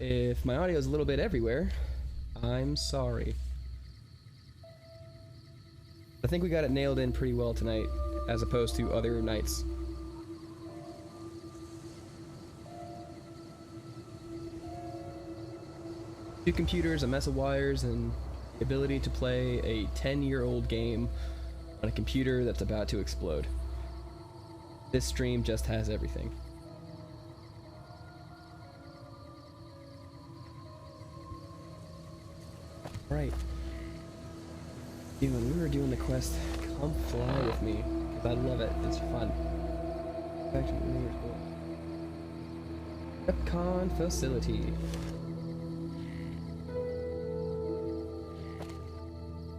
If my audio is a little bit everywhere, I'm sorry. I think we got it nailed in pretty well tonight, as opposed to other nights. Two computers, a mess of wires, and the ability to play a 10-year-old game on a computer that's about to explode. This stream just has everything. Right. When we were doing the quest, come fly with me, because I love it. It's fun. Back to the New Year's Epcon facility.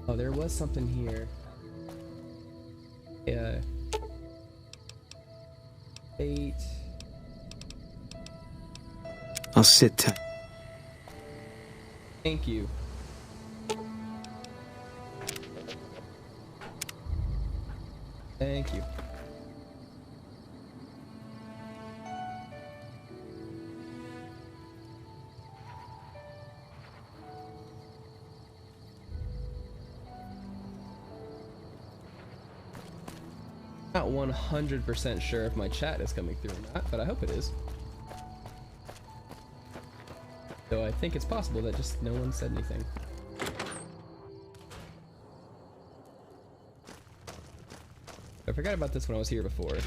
Oh, there was something here. Yeah. 8. I'll sit tight. Thank you. Thank you. Not 100% sure if my chat is coming through or not, but I hope it is. So I think it's possible that just no one said anything. I forgot about this when I was here before.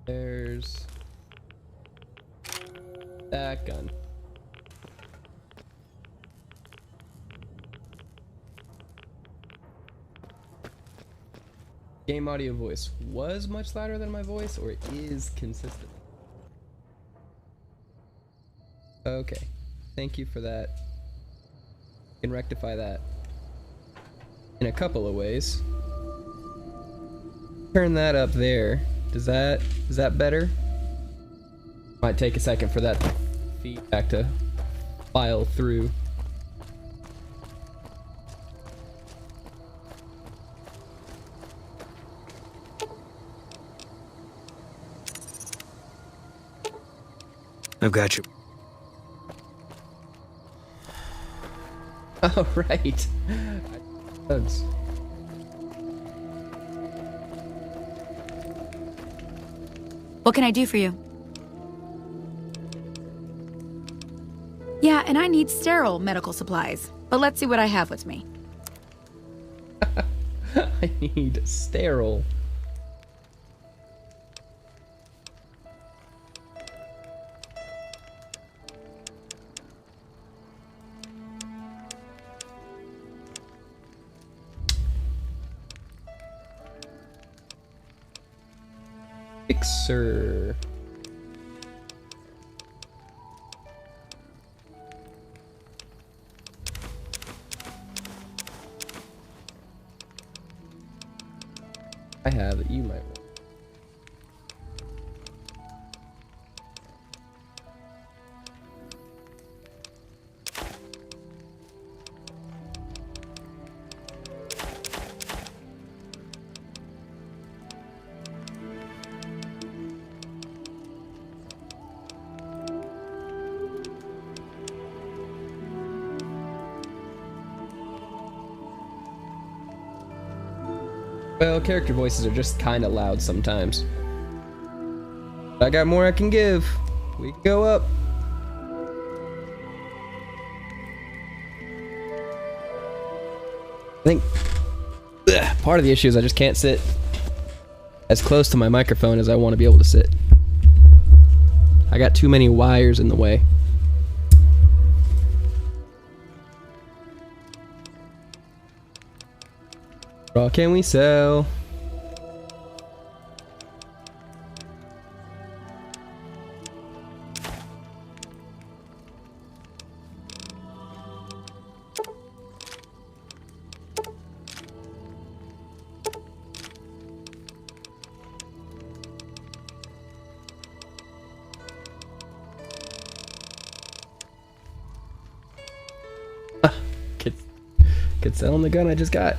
There's that gun. Game audio voice was much louder than my voice, or it is consistent. Okay, thank you for that. You can rectify that in a couple of ways. Turn that up there. Is that better? Might take a second for that feedback to file through. I've got you. Oh, right. Bugs. What can I do for you? Yeah, and I need sterile medical supplies. But let's see what I have with me. I need sterile. Fixer. I have that you might want. Well, character voices are just kind of loud sometimes. I got more I can give. We can go up. I think part of the issue is I just can't sit as close to my microphone as I want to be able to sit. I got too many wires in the way. What can we sell? Get Could sell him the gun I just got.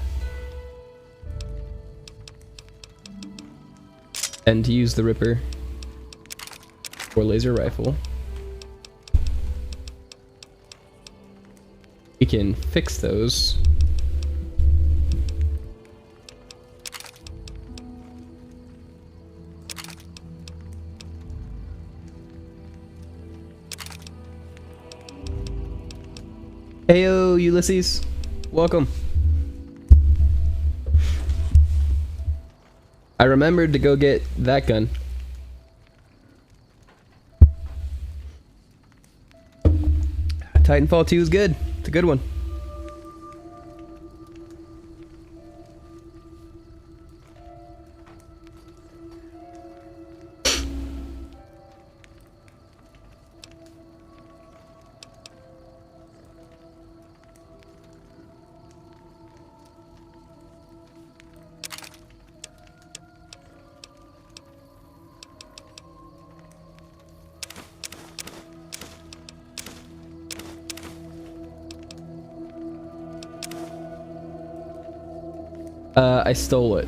And to use the Ripper or laser rifle, we can fix those. Heyo, Ulysses. Welcome. I remembered to go get that gun. Titanfall 2 is good. It's a good one. I stole it.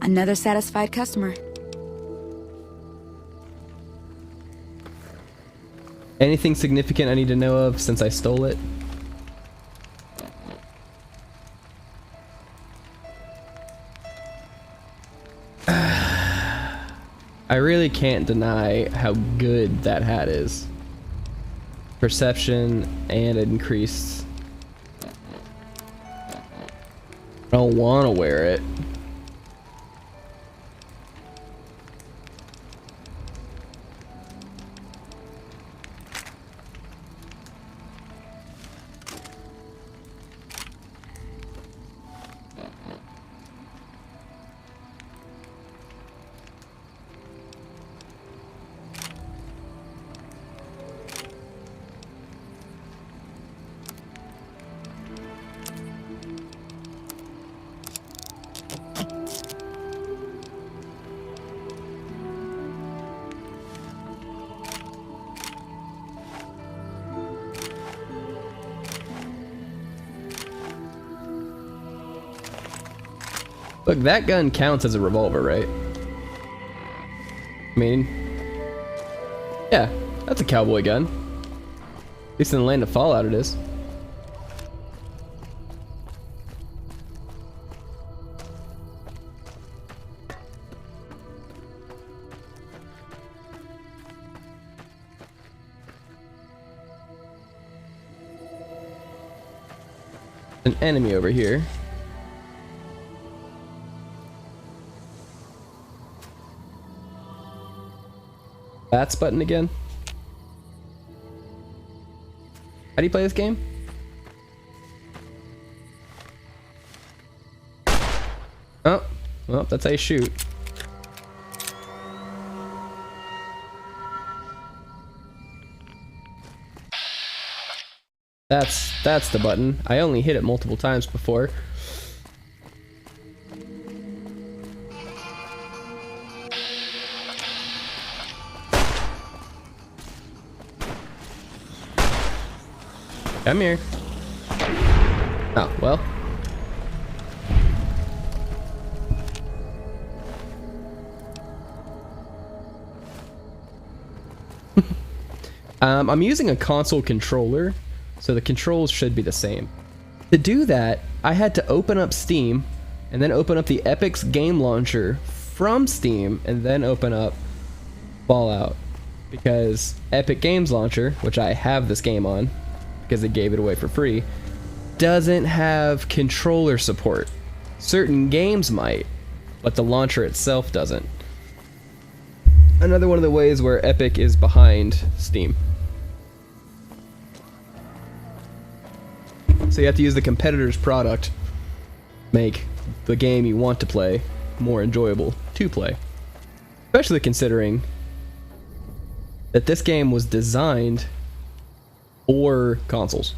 Another satisfied customer. Anything significant I need to know of since I stole it? I really can't deny how good that hat is. Perception and increased. I don't want to wear it. Look, that gun counts as a revolver, right? I mean, yeah, that's a cowboy gun. At least in the land of Fallout it is. An enemy over here. Bats button again. How do you play this game? Oh, well, that's how you shoot. That's the button. I only hit it multiple times before. Come here. Oh, well. I'm using a console controller, so the controls should be the same. To do that, I had to open up Steam, and then open up the Epic's game launcher from Steam, and then open up Fallout. Because Epic Games Launcher, which I have this game on, because they gave it away for free, doesn't have controller support. Certain games might, but the launcher itself doesn't. Another one of the ways where Epic is behind Steam. So you have to use the competitor's product to make the game you want to play more enjoyable to play. Especially considering that this game was designed for consoles.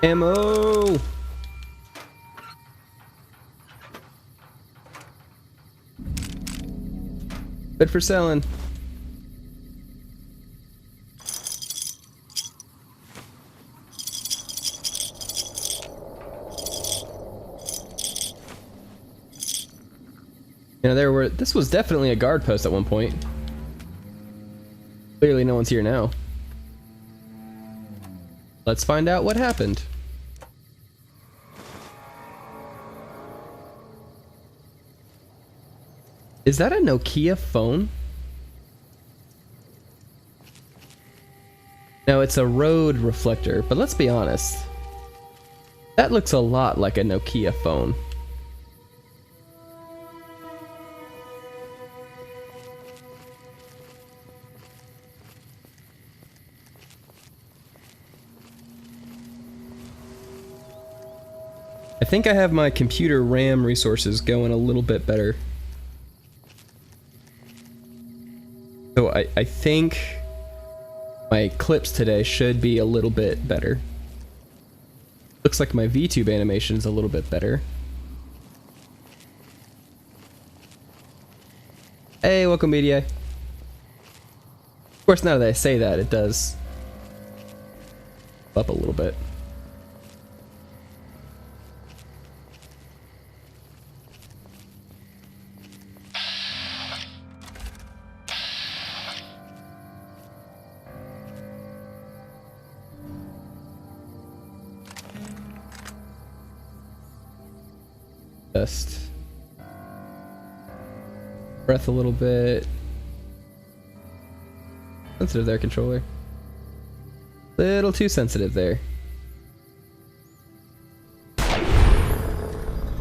Ammo! Good for selling. You know, this was definitely a guard post at one point. Clearly no one's here now. Let's find out what happened. Is that a Nokia phone? No, it's a road reflector, but let's be honest. That looks a lot like a Nokia phone. I think I have my computer RAM resources going a little bit better. So I think my clips today should be a little bit better. Looks like my VTube animation is a little bit better. Hey, welcome media. Of course, now that I say that, it does up a little bit. Just breath a little bit. Sensitive there, controller. Little too sensitive there.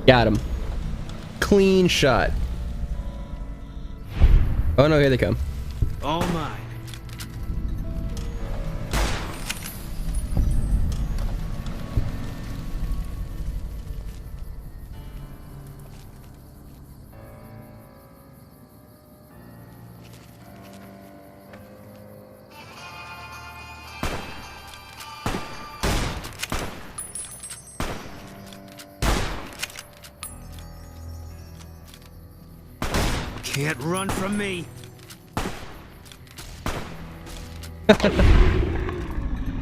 Got him. Clean shot. Oh no, here they come. All mine. Can't run from me.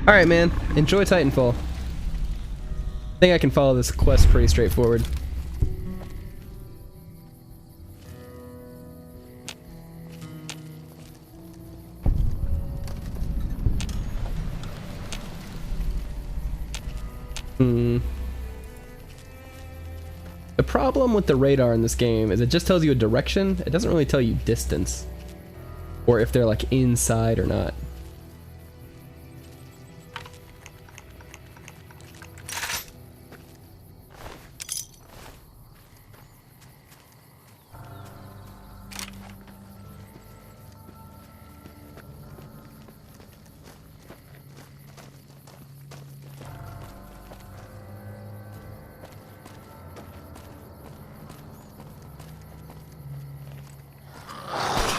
Alright, man. Enjoy Titanfall. I think I can follow this quest pretty straightforward. The problem with the radar in this game is it just tells you a direction. It doesn't really tell you distance. Or if they're like inside or not.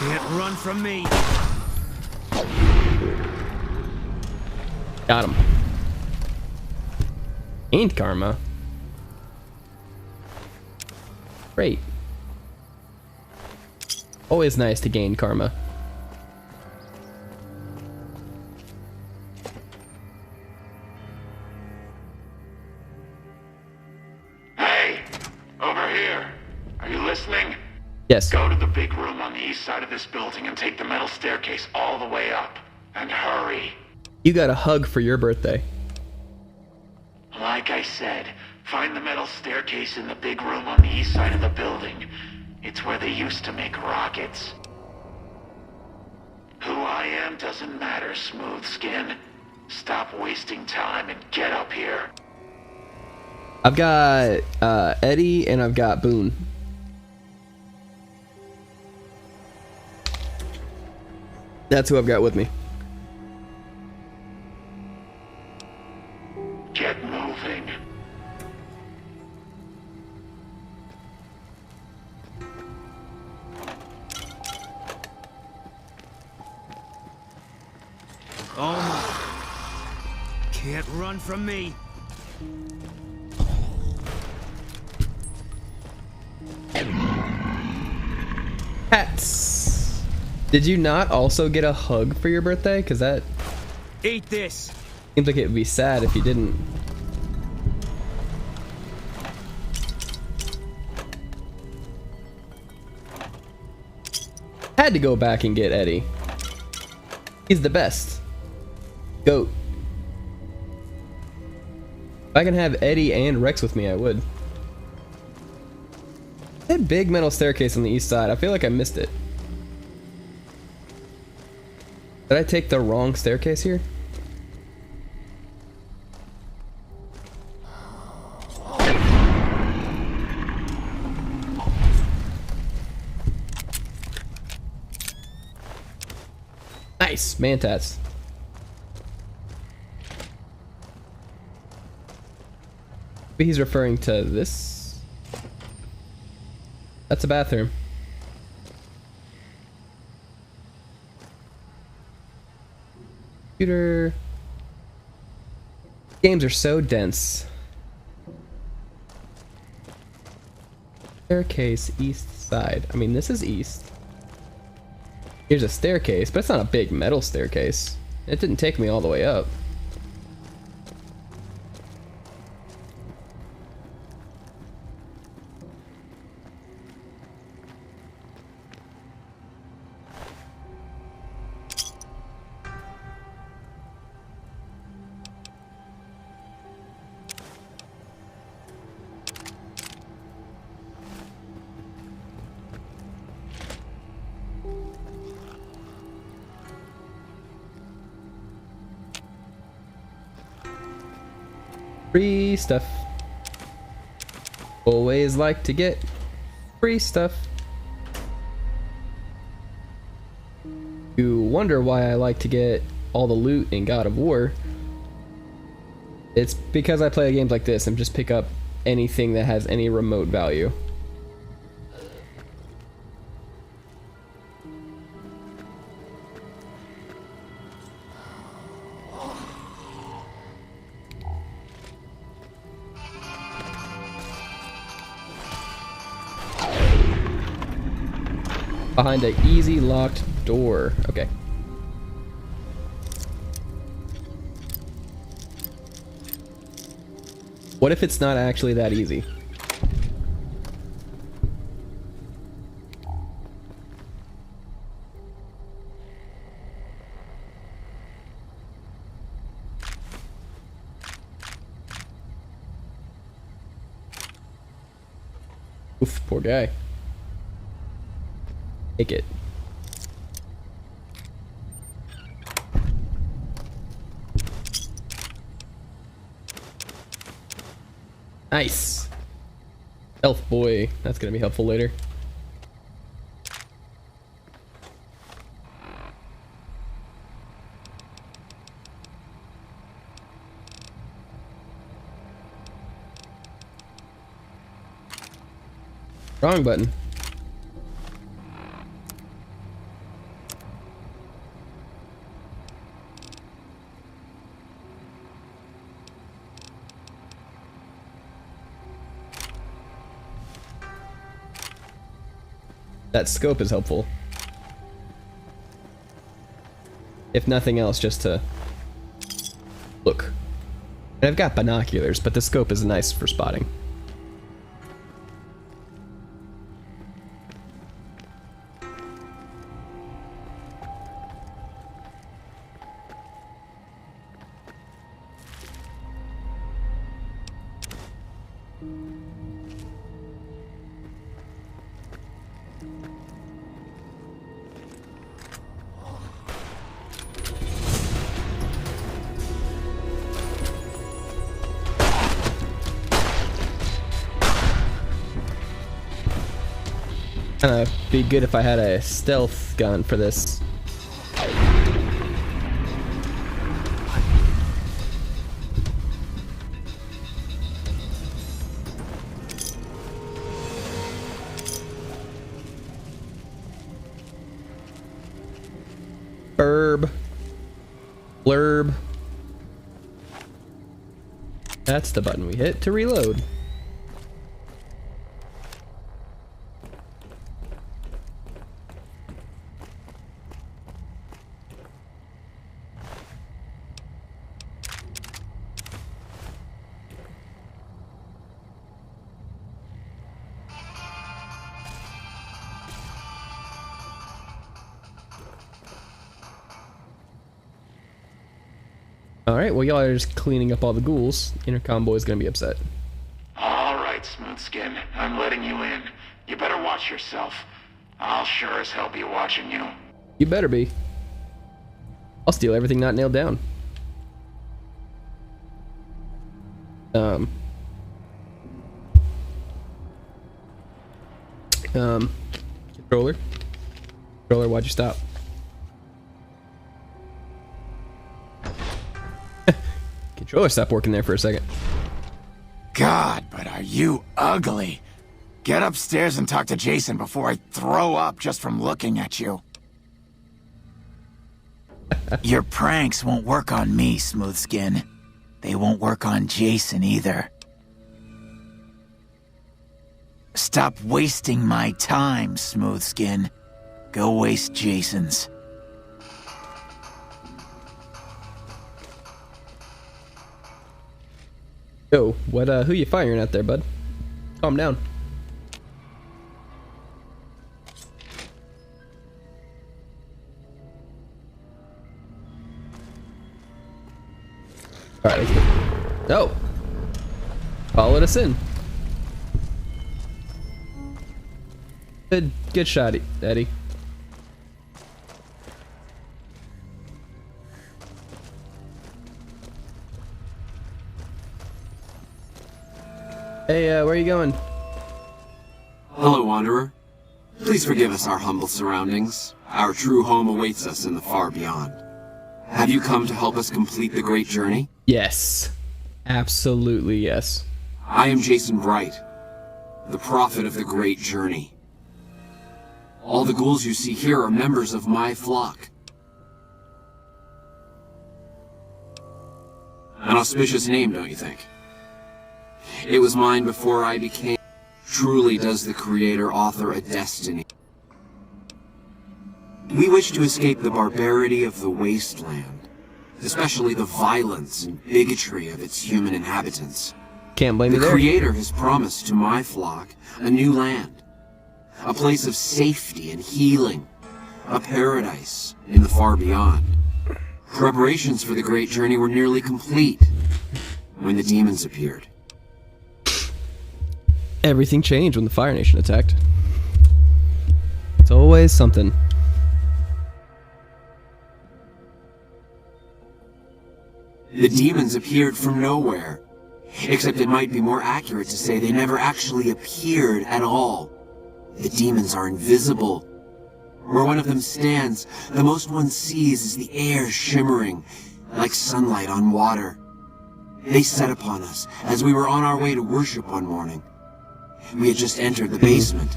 Can't run from me. Got him. Ain't karma. Great. Always nice to gain karma. Hey, over here. Are you listening? Yes. Go to the big room on the east side of this building and take the metal staircase all the way up. And hurry. You got a hug for your birthday. Like I said, find the metal staircase in the big room on the east side of the building. It's where they used to make rockets. Who I am doesn't matter, Smooth Skin. Stop wasting time and get up here. I've got Eddie and I've got Boone. That's who I've got with me. Get moving. All mine. Can't run from me. Hats. Did you not also get a hug for your birthday? Because that Eat this. seems like it would be sad if you didn't. Had to go back and get Eddie. He's the best. Goat. If I can have Eddie and Rex with me, I would. That big metal staircase on the east side, I feel like I missed it. Did I take the wrong staircase here? Nice, mantats. Maybe he's referring to this. That's a bathroom. Computer. Games are so dense. Staircase, east side. I mean, this is east. Here's a staircase, but it's not a big metal staircase. It didn't take me all the way up. Free stuff. Always like to get free stuff. You wonder why I like to get all the loot in God of War. It's because I play games like this and just pick up anything that has any remote value. Behind an easy locked door. Okay. What if it's not actually that easy? Oof, poor guy. Take it. Nice. Elf boy. That's gonna be helpful later. Wrong button. That scope is helpful. If nothing else, just to look. And I've got binoculars, but the scope is nice for spotting. Be good if I had a stealth gun for this. Blurb. That's the button we hit to reload. Alright, well y'all are just cleaning up all the ghouls. Intercom boy's gonna be upset. Alright, Smoothskin. I'm letting you in. You better watch yourself. I'll sure as hell be watching you. You better be. I'll steal everything not nailed down. Controller. Controller, why'd you stop? Controller stopped working there for a second. God, but are you ugly. Get upstairs and talk to Jason before I throw up just from looking at you. Your pranks won't work on me, Smoothskin. They won't work on Jason either. Stop wasting my time, Smoothskin. Go waste Jason's. Yo, what, who you firing at there, bud? Calm down. Alright, let's go. Oh! Followed us in. Good shot, Eddie. Hey, where are you going? Hello, Wanderer. Please forgive us our humble surroundings. Our true home awaits us in the far beyond. Have you come to help us complete the great journey? Yes. Absolutely yes. I am Jason Bright, the prophet of the great journey. All the ghouls you see here are members of my flock. An auspicious name, don't you think? It was mine before I became... Truly does the Creator author a destiny. We wish to escape the barbarity of the wasteland, especially the violence and bigotry of its human inhabitants. Can't blame you The there. Creator has promised to my flock a new land, a place of safety and healing, a paradise in the far beyond. Preparations for the great journey were nearly complete when the demons appeared. Everything changed when the Fire Nation attacked. It's always something. The demons appeared from nowhere, except it might be more accurate to say they never actually appeared at all. The demons are invisible. Where one of them stands, the most one sees is the air shimmering, like sunlight on water. They set upon us as we were on our way to worship one morning. We had just entered the basement.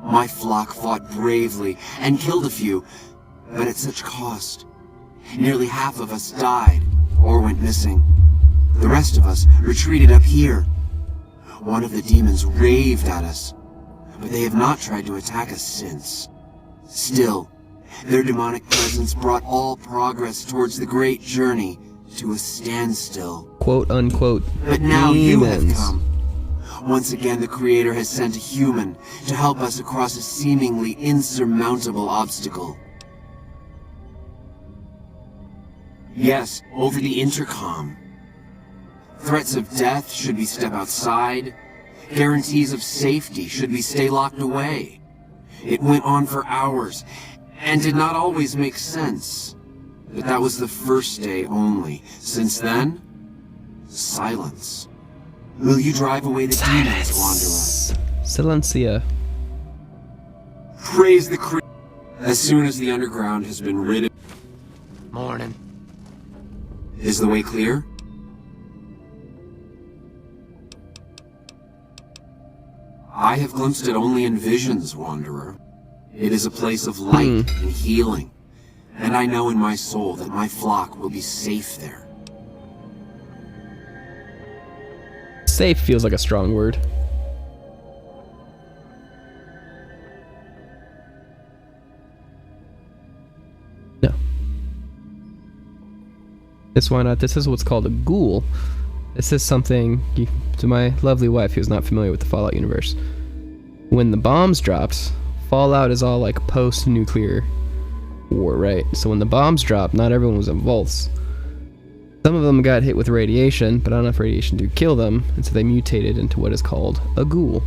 My flock fought bravely and killed a few, but at such cost. Nearly half of us died or went missing. The rest of us retreated up here. One of the demons raved at us, but they have not tried to attack us since. Still, their demonic presence brought all progress towards the great journey to a standstill. Quote unquote. But now you have demons. come. Once again, the Creator has sent a human to help us across a seemingly insurmountable obstacle. Yes, over the intercom. Threats of death should we step outside. Guarantees of safety should we stay locked away. It went on for hours, and did not always make sense. But that was the first day only. Since then, silence. Will you drive away the demons, Wanderer? Silencia. Praise the Creator. As soon as the underground has been rid of... Morning. Is the way clear? I have glimpsed it only in visions, Wanderer. It is a place of light and healing, and I know in my soul that my flock will be safe there. Safe feels like a strong word. No. Why not? This is what's called a ghoul. This is something, to my lovely wife who's not familiar with the Fallout universe. When the bombs dropped, Fallout is all like post-nuclear war, right? So when the bombs dropped, not everyone was in vaults. Some of them got hit with radiation, but not enough radiation to kill them, and so they mutated into what is called a ghoul.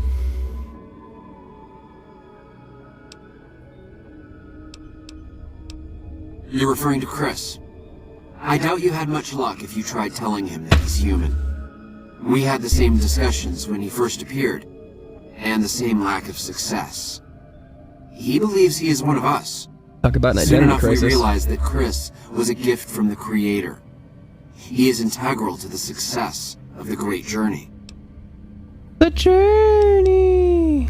You're referring to Chris. I doubt you had much luck if you tried telling him that he's human. We had the same discussions when he first appeared, and the same lack of success. He believes he is one of us. Talk about an Soon identity enough, crisis. we realized that Chris was a gift from the Creator. He is integral to the success of the Great Journey. The journey!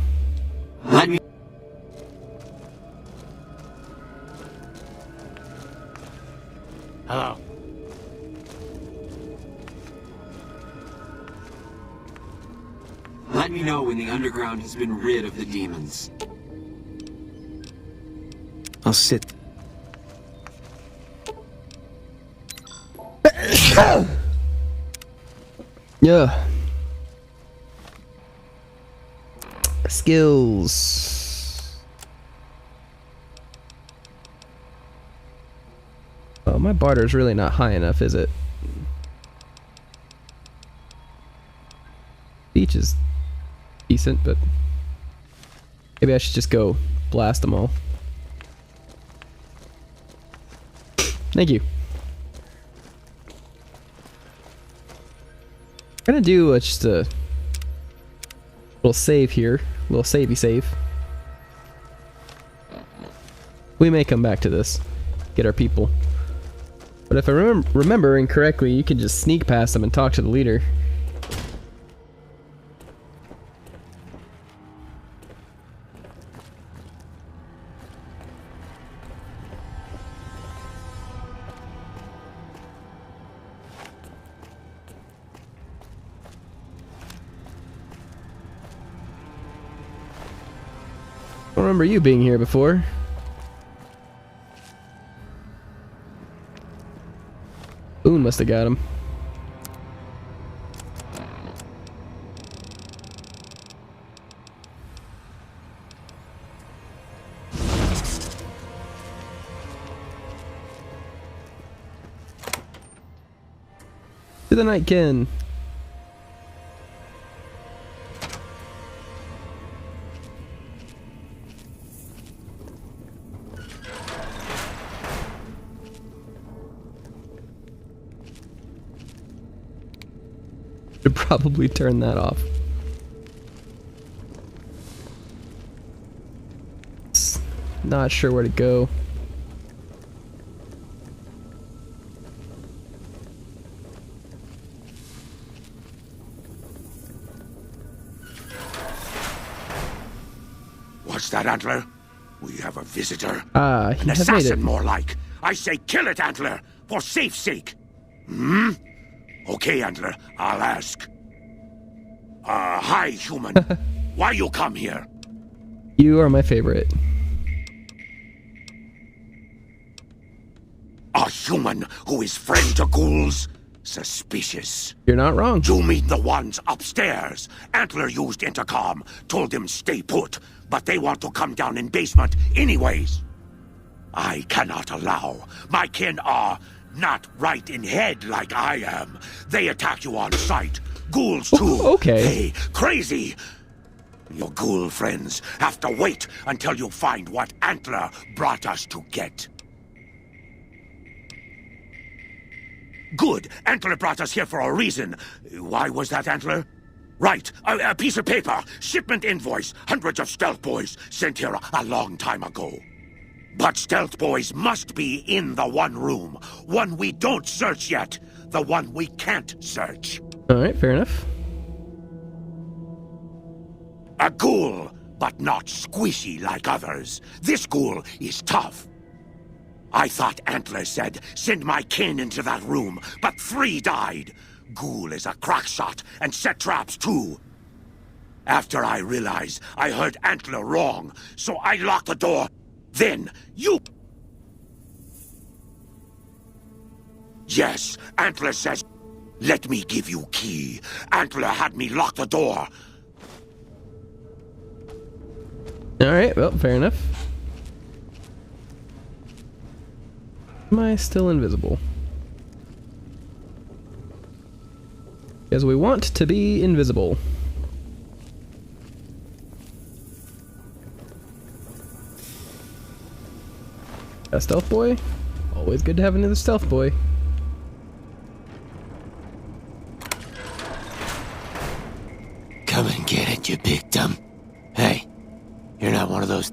Let me... Hello. Let me know when the underground has been rid of the demons. I'll sit. Yeah. Skills. Oh, my barter's really not high enough, is it? Beach is decent, but maybe I should just go blast them all. Thank you. I'm gonna do just a little save here, a little savey save. We may come back to this, get our people. But if I remember incorrectly, you can just sneak past them and talk to the leader. I don't remember you being here before. Boone must have got him. To the Nightkin. Should probably turn that off. Not sure where to go. What's that, Antler? We have a visitor. Ah, he An has made it. assassin, more like. I say kill it, Antler, for safe's sake. Hmm? Okay, Antler, I'll ask. Hi, human. Why you come here? You are my favorite. A human who is friend to ghouls? Suspicious. You're not wrong. You meet the ones upstairs. Antler used intercom, told them stay put, but they want to come down in basement anyways. I cannot allow. My kin are not right in head like I am. They attack you on sight. Ghouls too. Okay. They crazy. Your ghoul friends have to wait until you find what Antler brought us to get. Good. Antler brought us here for a reason. Why was that, Antler? Right. A piece of paper. Shipment invoice. Hundreds of stealth boys sent here a long time ago. But stealth boys must be in the one room. One we don't search yet. The one we can't search. Alright, fair enough. A ghoul, but not squishy like others. This ghoul is tough. I thought Antler said, send my kin into that room, but 3 died. Ghoul is a crack shot and set traps too. After I realized I heard Antler wrong, so I locked the door. Then you... Yes, Antler says, let me give you key. Antler had me lock the door. Alright, well, fair enough. Am I still invisible? Because we want to be invisible. A stealth boy? Always good to have another stealth boy. Come and get it, you big dumb. Hey, you're not one of those...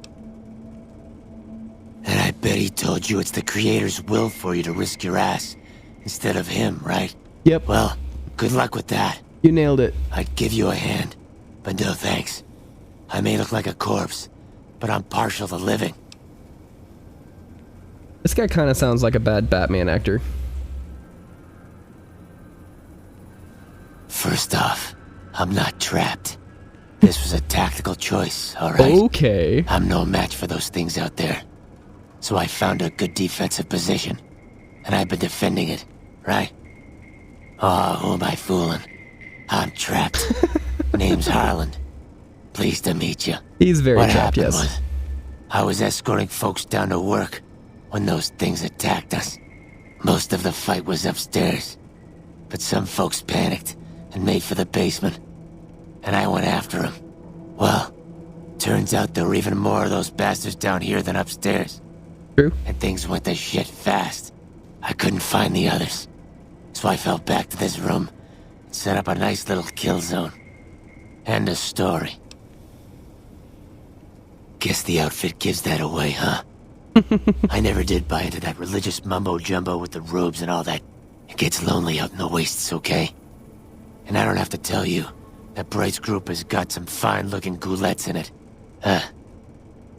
And I bet he told you it's the Creator's will for you to risk your ass instead of him, right? Yep. Well, good luck with that. You nailed it. I'd give you a hand, but no thanks. I may look like a corpse, but I'm partial to living. This guy kind of sounds like a bad Batman actor. First off, I'm not trapped. This was a tactical choice, alright? Okay. I'm no match for those things out there. So I found a good defensive position, and I've been defending it, right? Oh, who am I fooling? I'm trapped. Name's Harland. Pleased to meet you. He's very what trapped, happened yes. was, I was escorting folks down to work when those things attacked us. Most of the fight was upstairs, but some folks panicked and made for the basement, and I went after them. Well, turns out there were even more of those bastards down here than upstairs. True. And things went to shit fast. I couldn't find the others, so I fell back to this room and set up a nice little kill zone. End of story. Guess the outfit gives that away, huh? I never did buy into that religious mumbo-jumbo with the robes and all that. It gets lonely out in the wastes, okay? And I don't have to tell you, that Bright's group has got some fine-looking ghoulettes in it.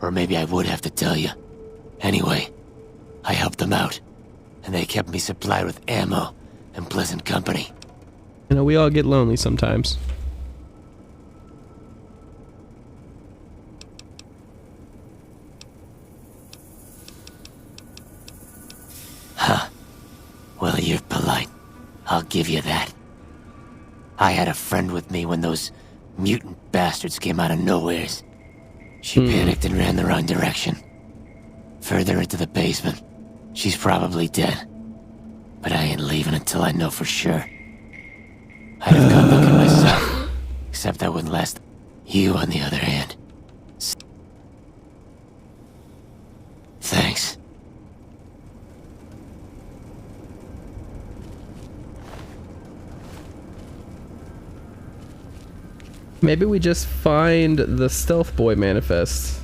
Or maybe I would have to tell you. Anyway, I helped them out, and they kept me supplied with ammo and pleasant company. You know, we all get lonely sometimes. Huh. Well, you're polite. I'll give you that. I had a friend with me when those mutant bastards came out of nowheres. She panicked and ran the wrong direction. Further into the basement. She's probably dead. But I ain't leaving until I know for sure. I'd have gone looking myself. Except I wouldn't last. You, on the other hand. Thanks. Maybe we just find the stealth boy manifest.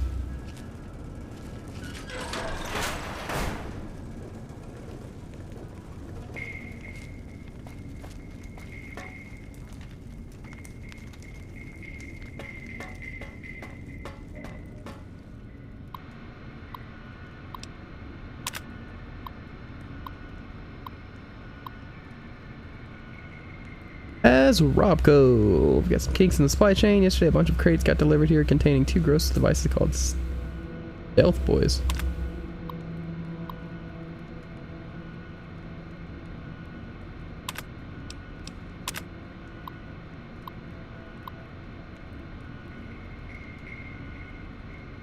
As Robco, we've got some kinks in the supply chain. Yesterday, a bunch of crates got delivered here containing 2 gross devices called Stealth Boys.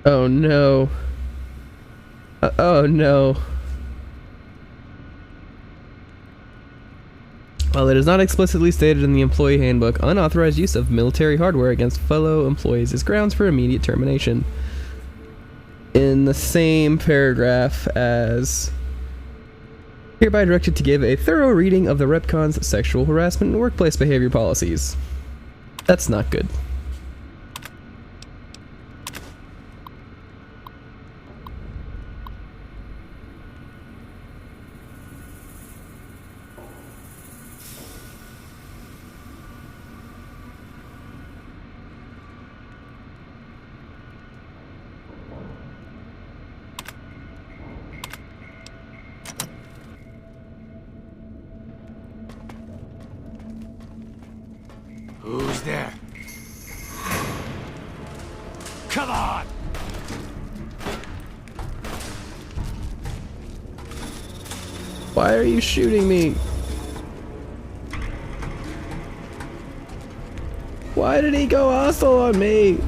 Oh no. Oh no. While it is not explicitly stated in the employee handbook, unauthorized use of military hardware against fellow employees is grounds for immediate termination. In the same paragraph as hereby directed to give a thorough reading of the Repcon's sexual harassment and workplace behavior policies. That's not good. Come on! Why are you shooting me? Why did he go hostile on me?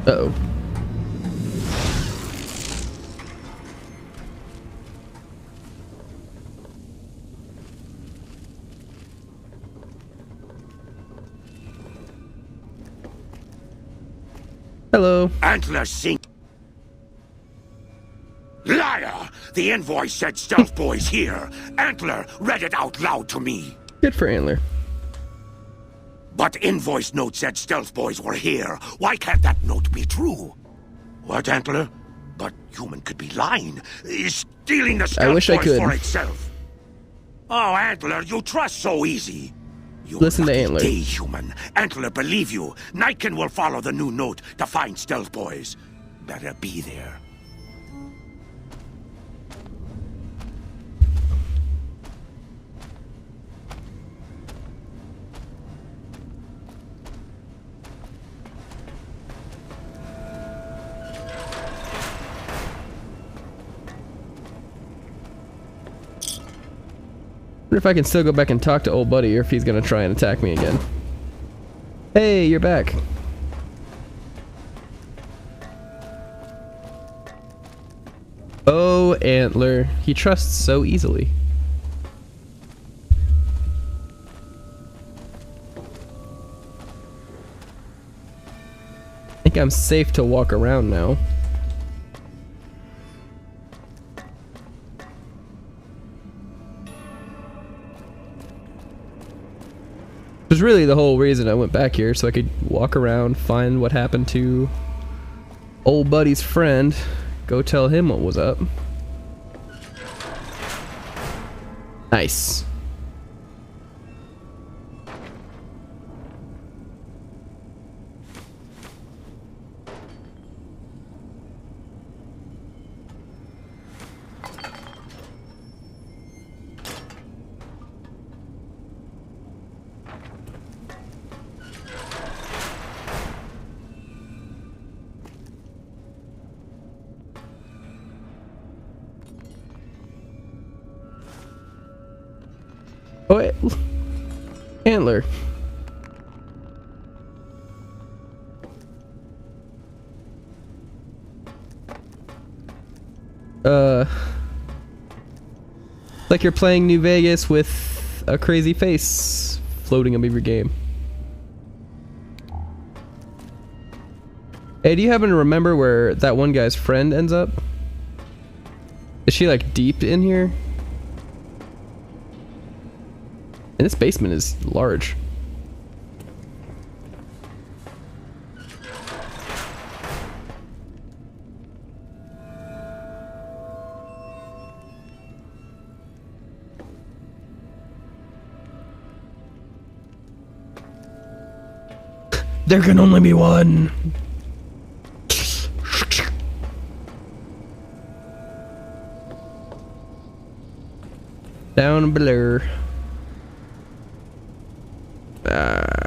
Uh-oh. Hello. Antler sink. Liar! The invoice said Stealth Boys here. Antler read it out loud to me. Good for Antler. But invoice note said Stealth Boys were here. Why can't that note be true? What, Antler? But human could be lying. Stealing the Stealth wish I Boys could. for itself. Oh, Antler, you trust so easy. You Listen to lucky Antler. day, human. Antler, believe you. Nightkin will follow the new note to find Stealth Boys. Better be there. Wonder if I can still go back and talk to old buddy or if he's gonna try and attack me again. Hey, you're back. Oh, Antler. He trusts so easily. I think I'm safe to walk around now. Which is really the whole reason I went back here, so I could walk around, find what happened to old buddy's friend, go tell him what was up. Nice. Oh, wait. Antler. Like you're playing New Vegas with a crazy face floating above your game. Hey, do you happen to remember where that one guy's friend ends up? Is she like deep in here? And this basement is large. There can only be one. Down below.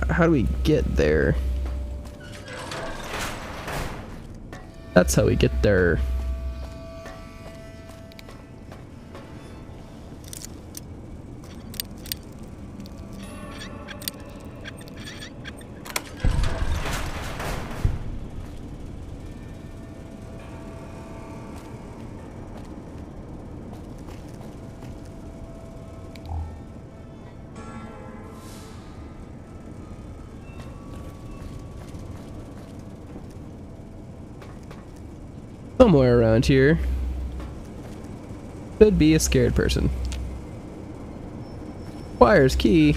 How do we get there? That's how we get there. Somewhere around here could be a scared person. Wires key.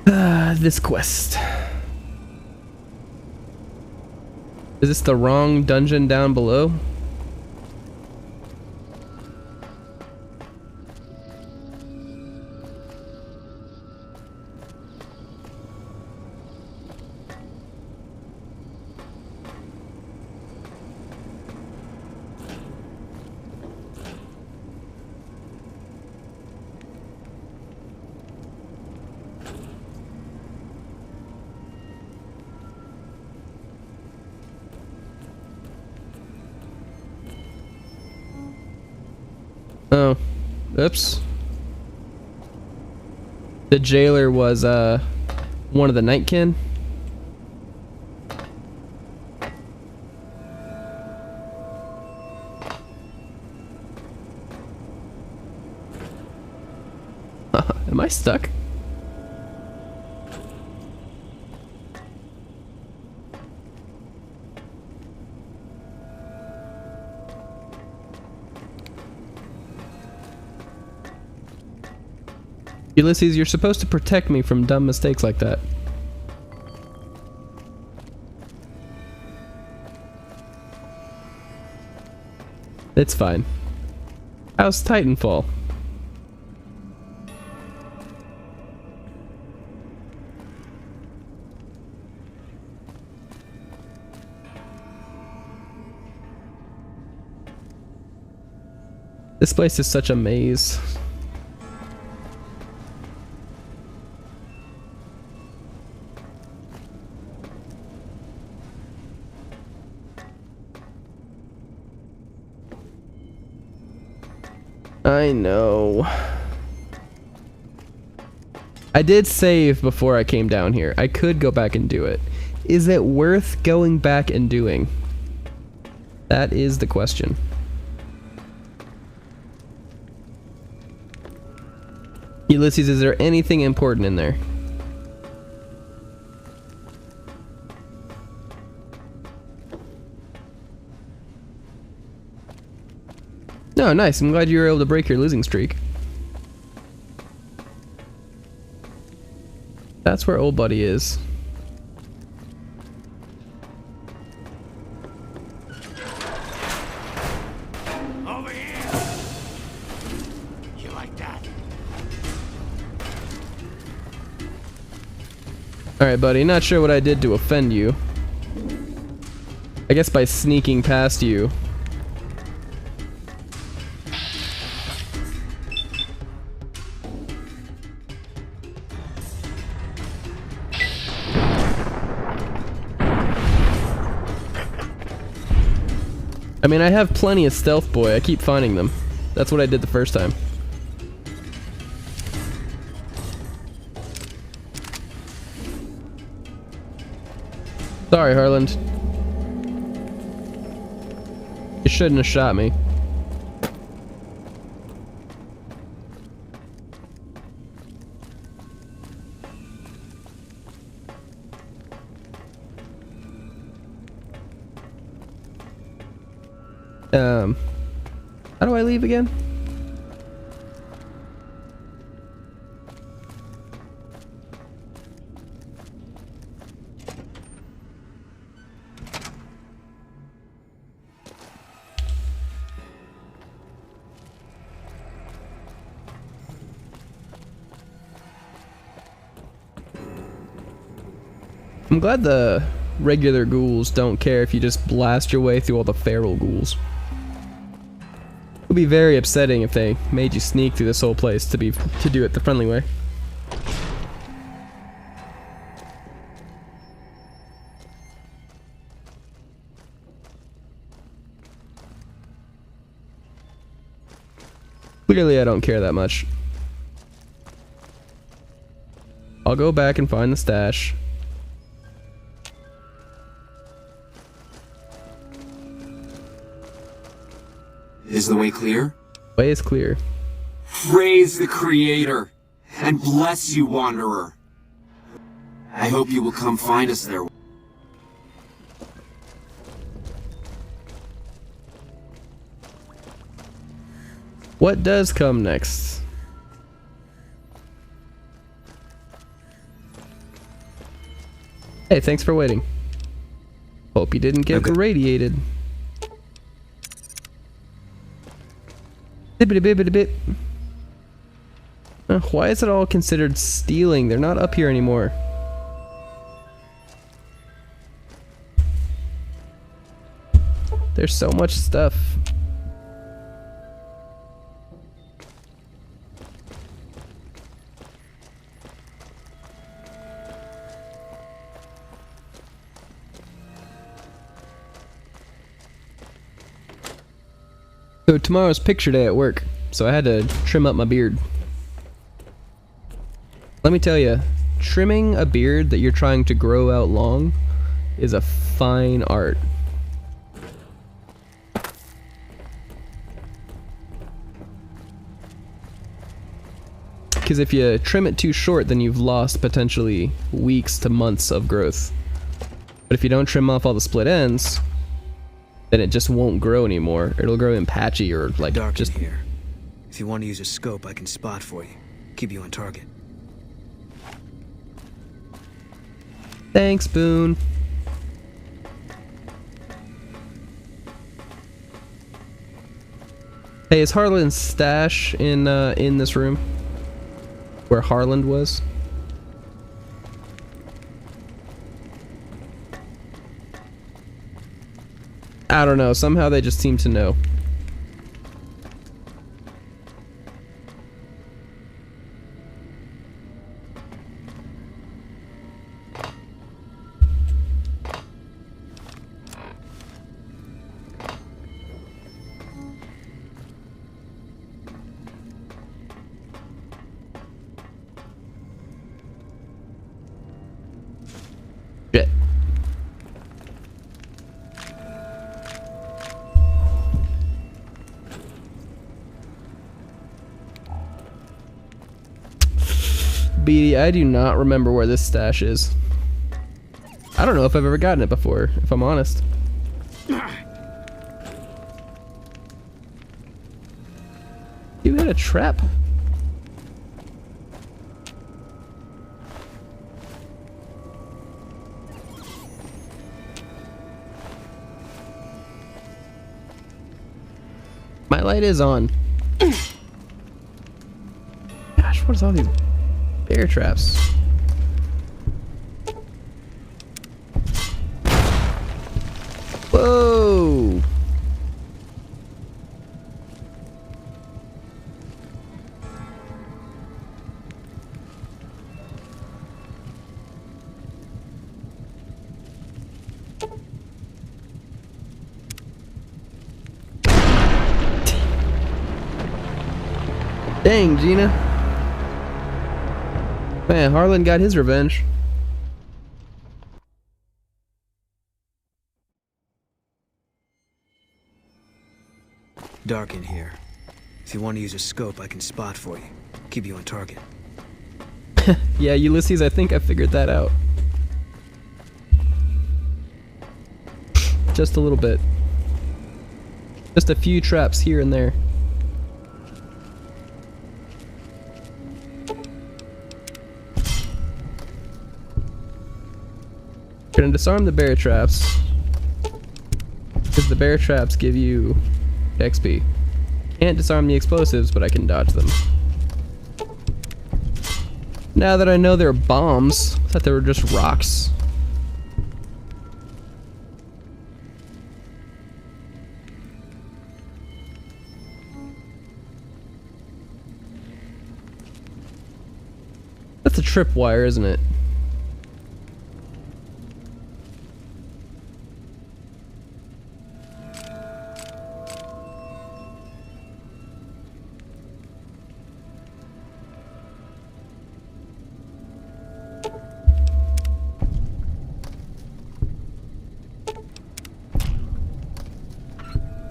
This quest. Is this the wrong dungeon down below? Oops. The jailer was one of the Nightkin. Am I stuck? Ulysses, you're supposed to protect me from dumb mistakes like that. It's fine. How's Titanfall? This place is such a maze. I know. I did save before I came down here. I could go back and do it. Is it worth going back and doing? That is the question. Ulysses, is there anything important in there? No, nice. I'm glad you were able to break your losing streak. That's where old buddy is. Over here! You like that? Alright, buddy. Not sure what I did to offend you. I guess by sneaking past you. I mean, I have plenty of stealth boy. I keep finding them. That's what I did the first time. Sorry, Harland. You shouldn't have shot me. How do I leave again? I'm glad the regular ghouls don't care if you just blast your way through all the feral ghouls. It would be very upsetting if they made you sneak through this whole place to do it the friendly way. Clearly I don't care that much. I'll go back and find the stash. Is the way clear? Way is clear. Praise the Creator, and bless you, Wanderer. I hope you will come find us there. What does come next? Hey, thanks for waiting. Hope you didn't get irradiated. Bibbidi-bibbidi-bip. Why is it all considered stealing? They're not up here anymore. There's so much stuff. So tomorrow's picture day at work. so I had to trim up my beard. Let me tell you, trimming a beard that you're trying to grow out long is a fine art. Because if you trim it too short, then you've lost potentially weeks to months of growth. But if you don't trim off all the split ends, then it just won't grow anymore. It'll grow in patchy or like Dark just in here. If you want to use a scope, I can spot for you. Keep you on target. Thanks, Boone. Hey, is Harlan's stash in this room? Where Harland was? I don't know, somehow they just seem to know. Shit. Beatty, I do not remember where this stash is. I don't know if I've ever gotten it before, if I'm honest. You had a trap? My light is on. Gosh, what is all these bear traps? Whoa! Dang, Gina. Man, Harlan got his revenge. Dark in here. If you want to use a scope, I can spot for you. Keep you on target. Yeah, Ulysses, I think I figured that out. Just a little bit. Just a few traps here and there. Gonna disarm the bear traps because the bear traps give you XP. Can't disarm the explosives, but I can dodge them. Now that I know they're bombs, I thought they were just rocks. That's a tripwire, isn't it?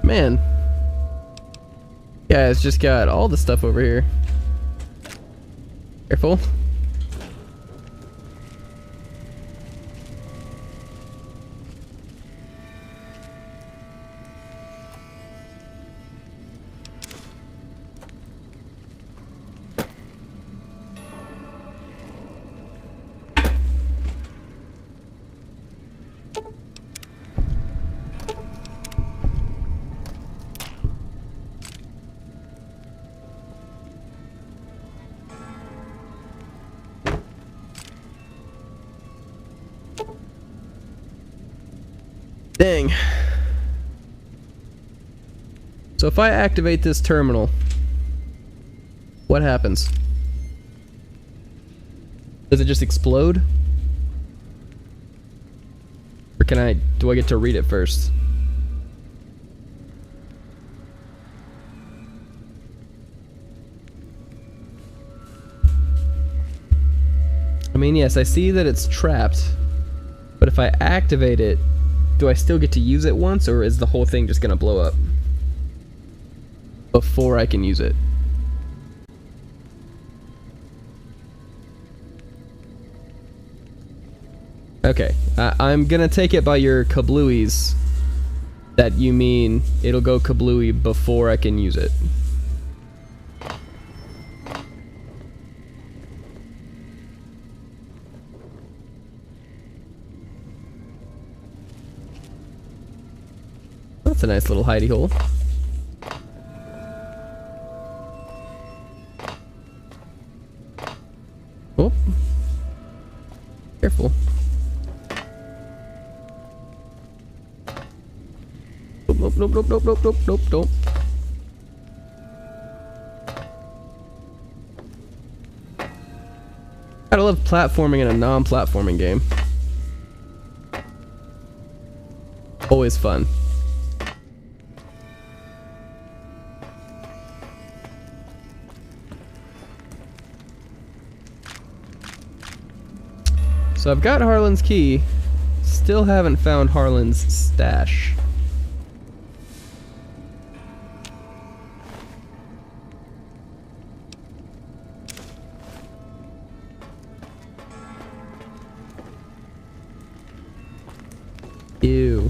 Man. Yeah, it's just got all the stuff over here. Careful. Dang. So if I activate this terminal, what happens? Does it just explode? Or do I get to read it first? 'Cause I mean, yes, I see that it's trapped, but if I activate it, do I still get to use it once, or is the whole thing just gonna blow up before I can use it? Okay, I'm gonna take it by your kablooies that you mean it'll go kablooey before I can use it. That's a nice little hidey hole. Oh. Careful. Nope, nope, nope, nope, nope, nope, nope, nope. Gotta love platforming in a non-platforming game. Always fun. So I've got Harlan's key, still haven't found Harlan's stash. Ew.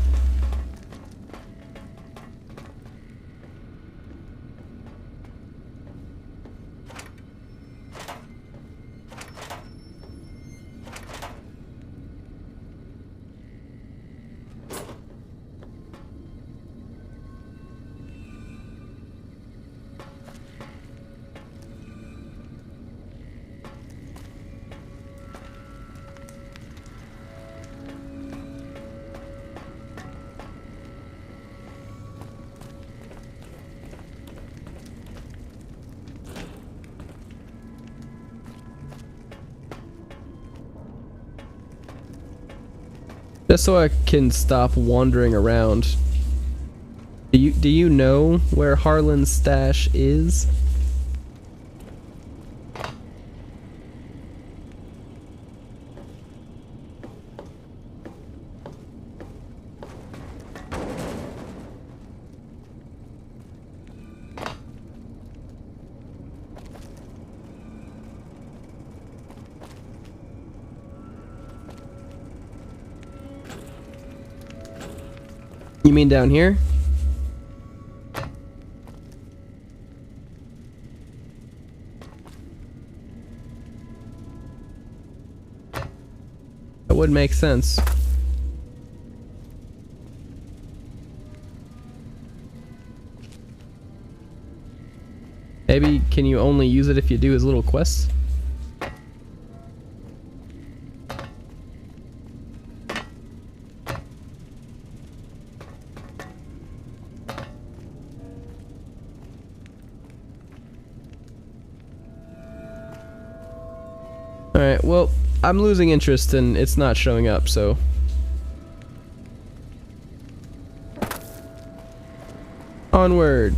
Just so I can stop wandering around. Do you know where Harlan's stash is? You mean down here? That would make sense. Maybe can you only use it if you do his little quests? Alright, well, I'm losing interest and it's not showing up, so... Onward!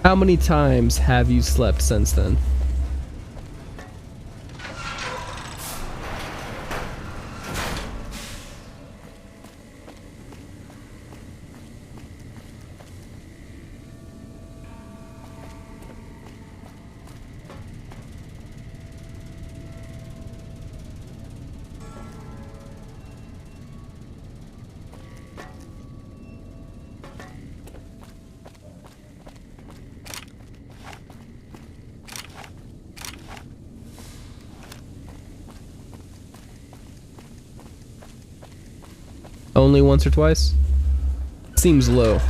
How many times have you slept since then? Only once or twice? Seems low.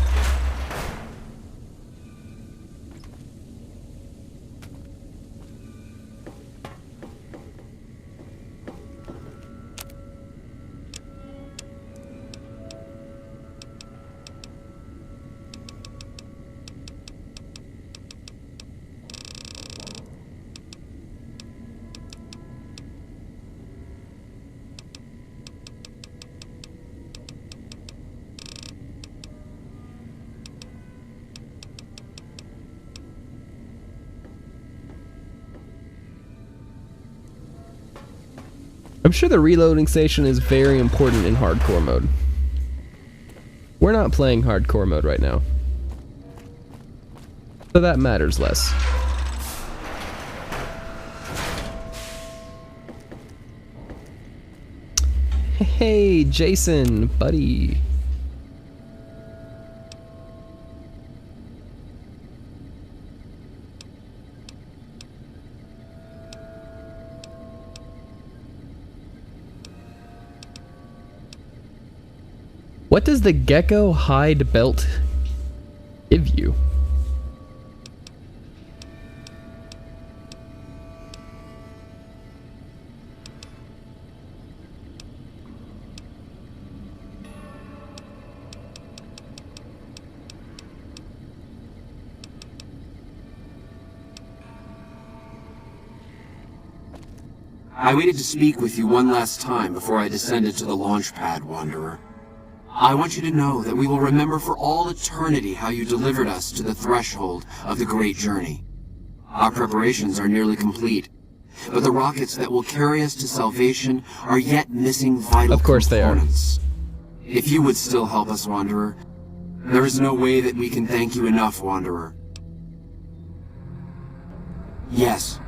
I'm sure the reloading station is very important in hardcore mode. We're not playing hardcore mode right now, so that matters less. Hey, Jason, buddy. What does the gecko hide belt give you? I waited to speak with you one last time before I descended to the launch pad, Wanderer. I want you to know that we will remember for all eternity how you delivered us to the threshold of the great journey. Our preparations are nearly complete, but the rockets that will carry us to salvation are yet missing vital components. If you would still help us, Wanderer, there is no way that we can thank you enough, Wanderer. Yes,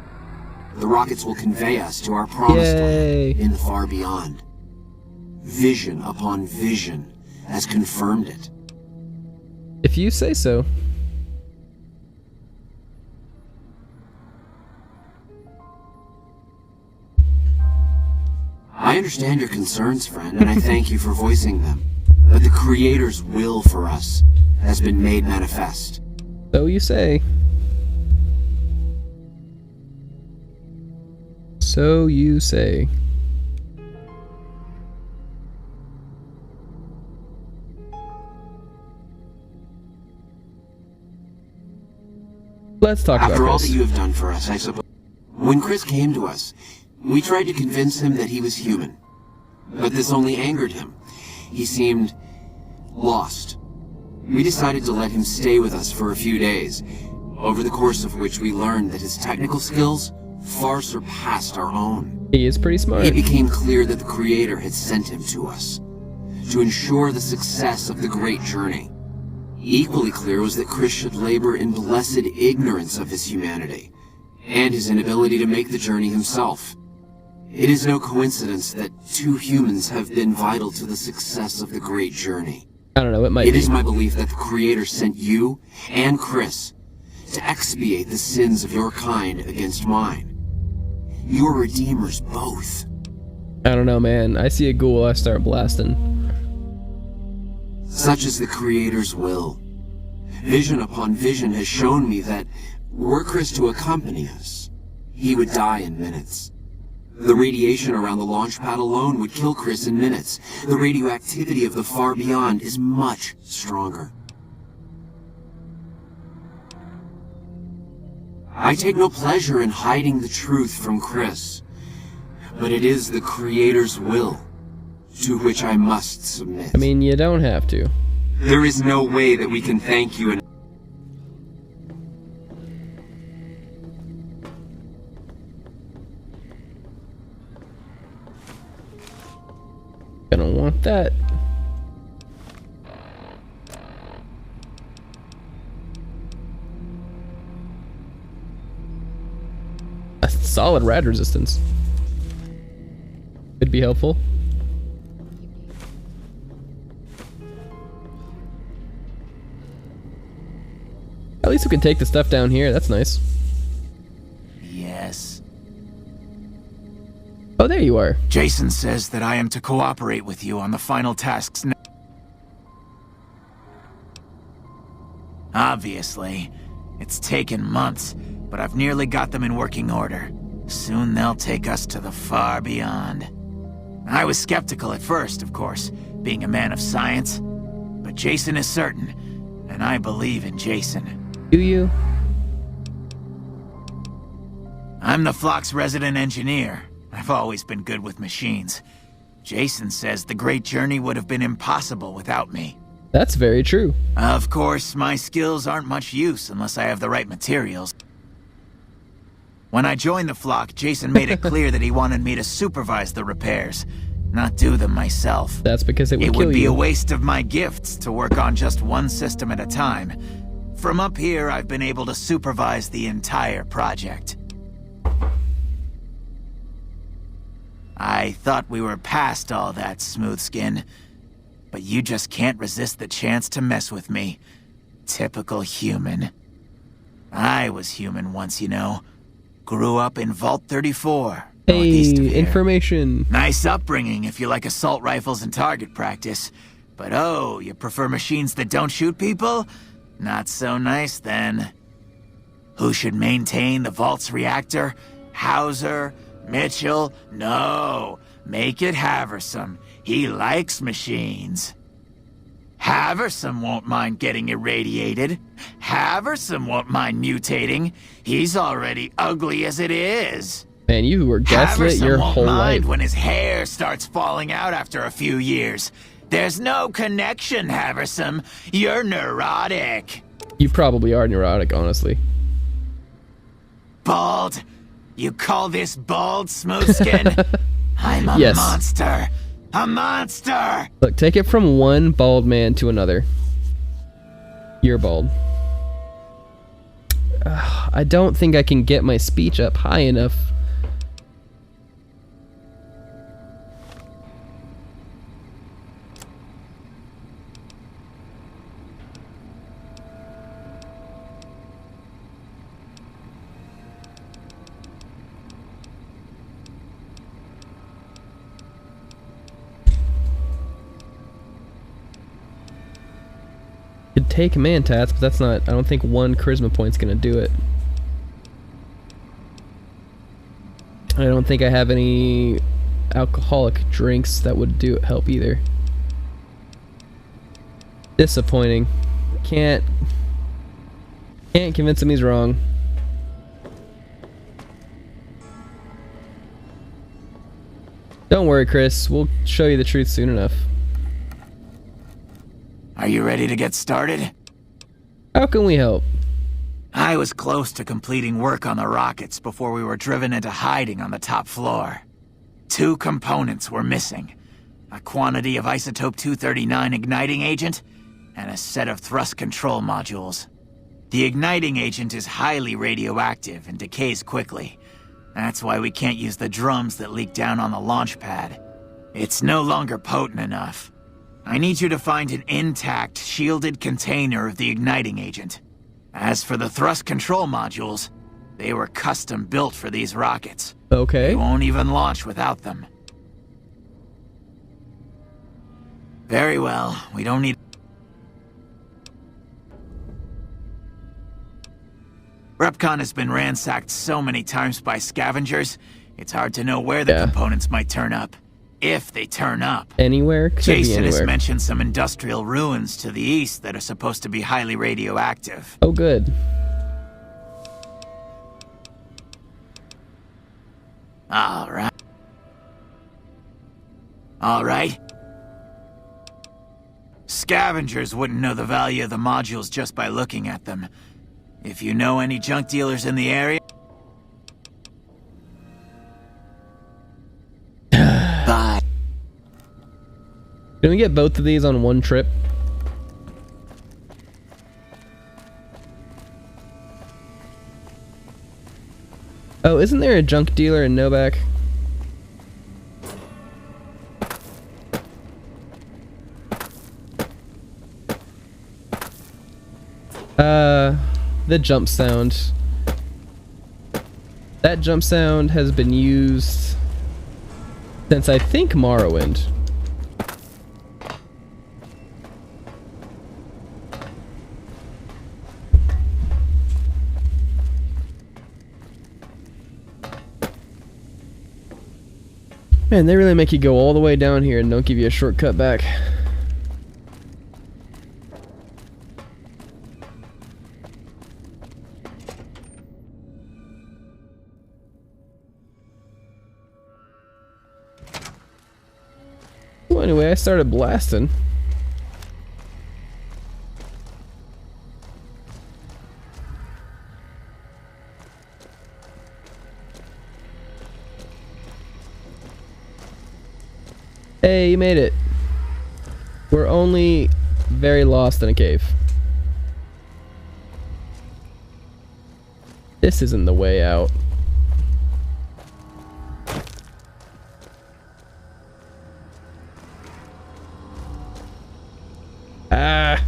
the rockets will convey us to our promised land in the far beyond. Vision upon vision has confirmed it. If you say so. I understand your concerns, friend, and I thank you for voicing them. But the Creator's will for us has been made manifest. So you say. So you say. Let's talk about After all Chris. that you have done for us, I suppose. When Chris came to us, we tried to convince him that he was human. But this only angered him. He seemed lost. We decided to let him stay with us for a few days, over the course of which we learned that his technical skills far surpassed our own. He is pretty smart. It became clear that the Creator had sent him to us, to ensure the success of the great journey. Equally clear was that Chris should labor in blessed ignorance of his humanity, and his inability to make the journey himself. It is no coincidence that two humans have been vital to the success of the great journey. I don't know, it might It be. is my belief that the Creator sent you and Chris to expiate the sins of your kind against mine. You are redeemers both. I don't know, man. I see a ghoul, I start blasting. Such is the Creator's will. Vision upon vision has shown me that, were Chris to accompany us, he would die in minutes. The radiation around the launch pad alone would kill Chris in minutes. The radioactivity of the far beyond is much stronger. I take no pleasure in hiding the truth from Chris, but it is the Creator's will to which I must submit. I mean, you don't have to. There is no way that we can thank you enough. I don't want that. A solid rad resistance. Could be helpful. At least we can take the stuff down here. That's nice. Yes. Oh, there you are. Jason says that I am to cooperate with you on the final tasks. Obviously, it's taken months, but I've nearly got them in working order. Soon they'll take us to the far beyond. I was skeptical at first, of course, being a man of science, but Jason is certain, and I believe in Jason. Do you? I'm the flock's resident engineer. I've always been good with machines. Jason says the great journey would have been impossible without me. That's very true. Of course, my skills aren't much use unless I have the right materials. When I joined the flock, Jason made it clear that he wanted me to supervise the repairs, not do them myself. That's because it would It kill would be you. a waste of my gifts to work on just one system at a time. From up here, I've been able to supervise the entire project. I thought we were past all that, Smooth Skin. But you just can't resist the chance to mess with me. Typical human. I was human once, you know. Grew up in Vault 34, northeast of Hey, here. information. Nice upbringing if you like assault rifles and target practice. But oh, you prefer machines that don't shoot people? Not so nice then. Who should maintain the Vault's reactor? Hauser? Mitchell? No. Make it Haversam. He likes machines. Haversam won't mind getting irradiated. Haversam won't mind mutating. He's already ugly as it is. Man, you were gaslit Haversam your won't whole mind life. when his hair starts falling out after a few years. There's no connection, Haversam. You're neurotic. You probably are neurotic, honestly. Bald? You call this bald, Smoothskin? I'm a Yes. monster. A monster! Look, take it from one bald man to another. You're bald. I don't think I can get my speech up high enough. Could take Mantats, but that's not. I don't think one charisma point's gonna do it. I don't think I have any alcoholic drinks that would help either. Disappointing. Can't convince him he's wrong. Don't worry, Chris. We'll show you the truth soon enough. Are you ready to get started? How can we help? I was close to completing work on the rockets before we were driven into hiding on the top floor. 2 components were missing. A quantity of isotope 239 igniting agent, and a set of thrust control modules. The igniting agent is highly radioactive and decays quickly. That's why we can't use the drums that leak down on the launch pad. It's no longer potent enough. I need you to find an intact, shielded container of the igniting agent. As for the thrust control modules, they were custom built for these rockets. Okay. They won't even launch without them. Very well, we don't need... Repcon has been ransacked so many times by scavengers, it's hard to know where the components might turn up. If they turn up. Anywhere? Could be Jason has anywhere. mentioned some industrial ruins to the east that are supposed to be highly radioactive. Oh, good. Alright. Alright. Scavengers wouldn't know the value of the modules just by looking at them. If you know any junk dealers in the area... Bye. Can we get both of these on one trip? Oh, isn't there a junk dealer in Novak? The jump sound. That jump sound has been used since I think Morrowind. Man, they really make you go all the way down here and don't give you a shortcut back. Well, anyway, I started blasting. Hey, you made it. We're only very lost in a cave. This isn't the way out. Ah.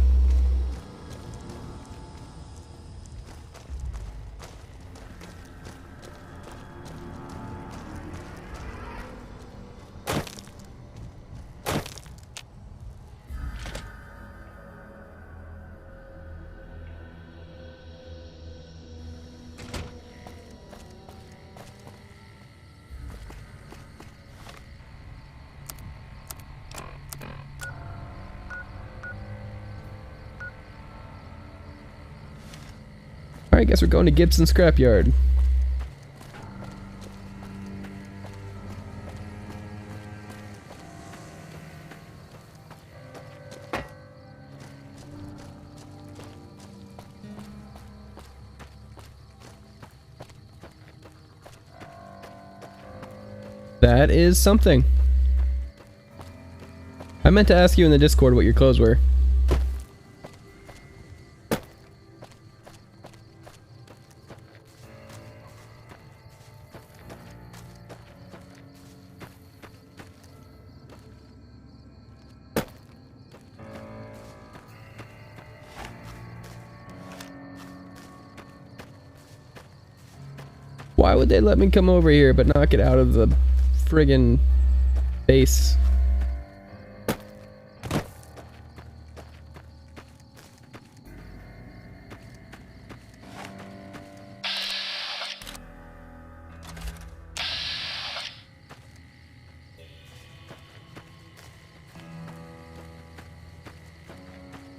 Alright, guess we're going to Gibson Scrapyard. That is something. I meant to ask you in the Discord what your clothes were. Why would they let me come over here but not get out of the friggin' base?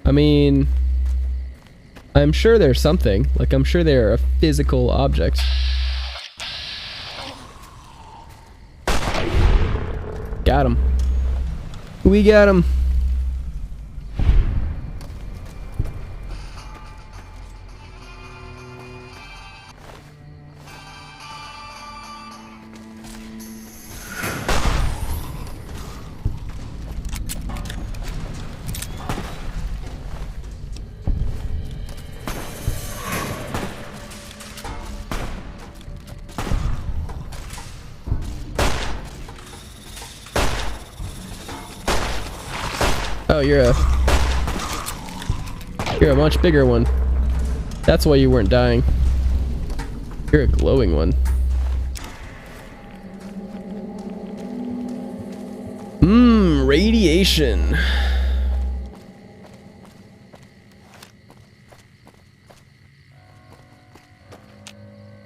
I mean, I'm sure there's something. Like, I'm sure they're a physical object. Got him. We got him. Oh, you're a much bigger one. That's why you weren't dying. You're a glowing one. Radiation.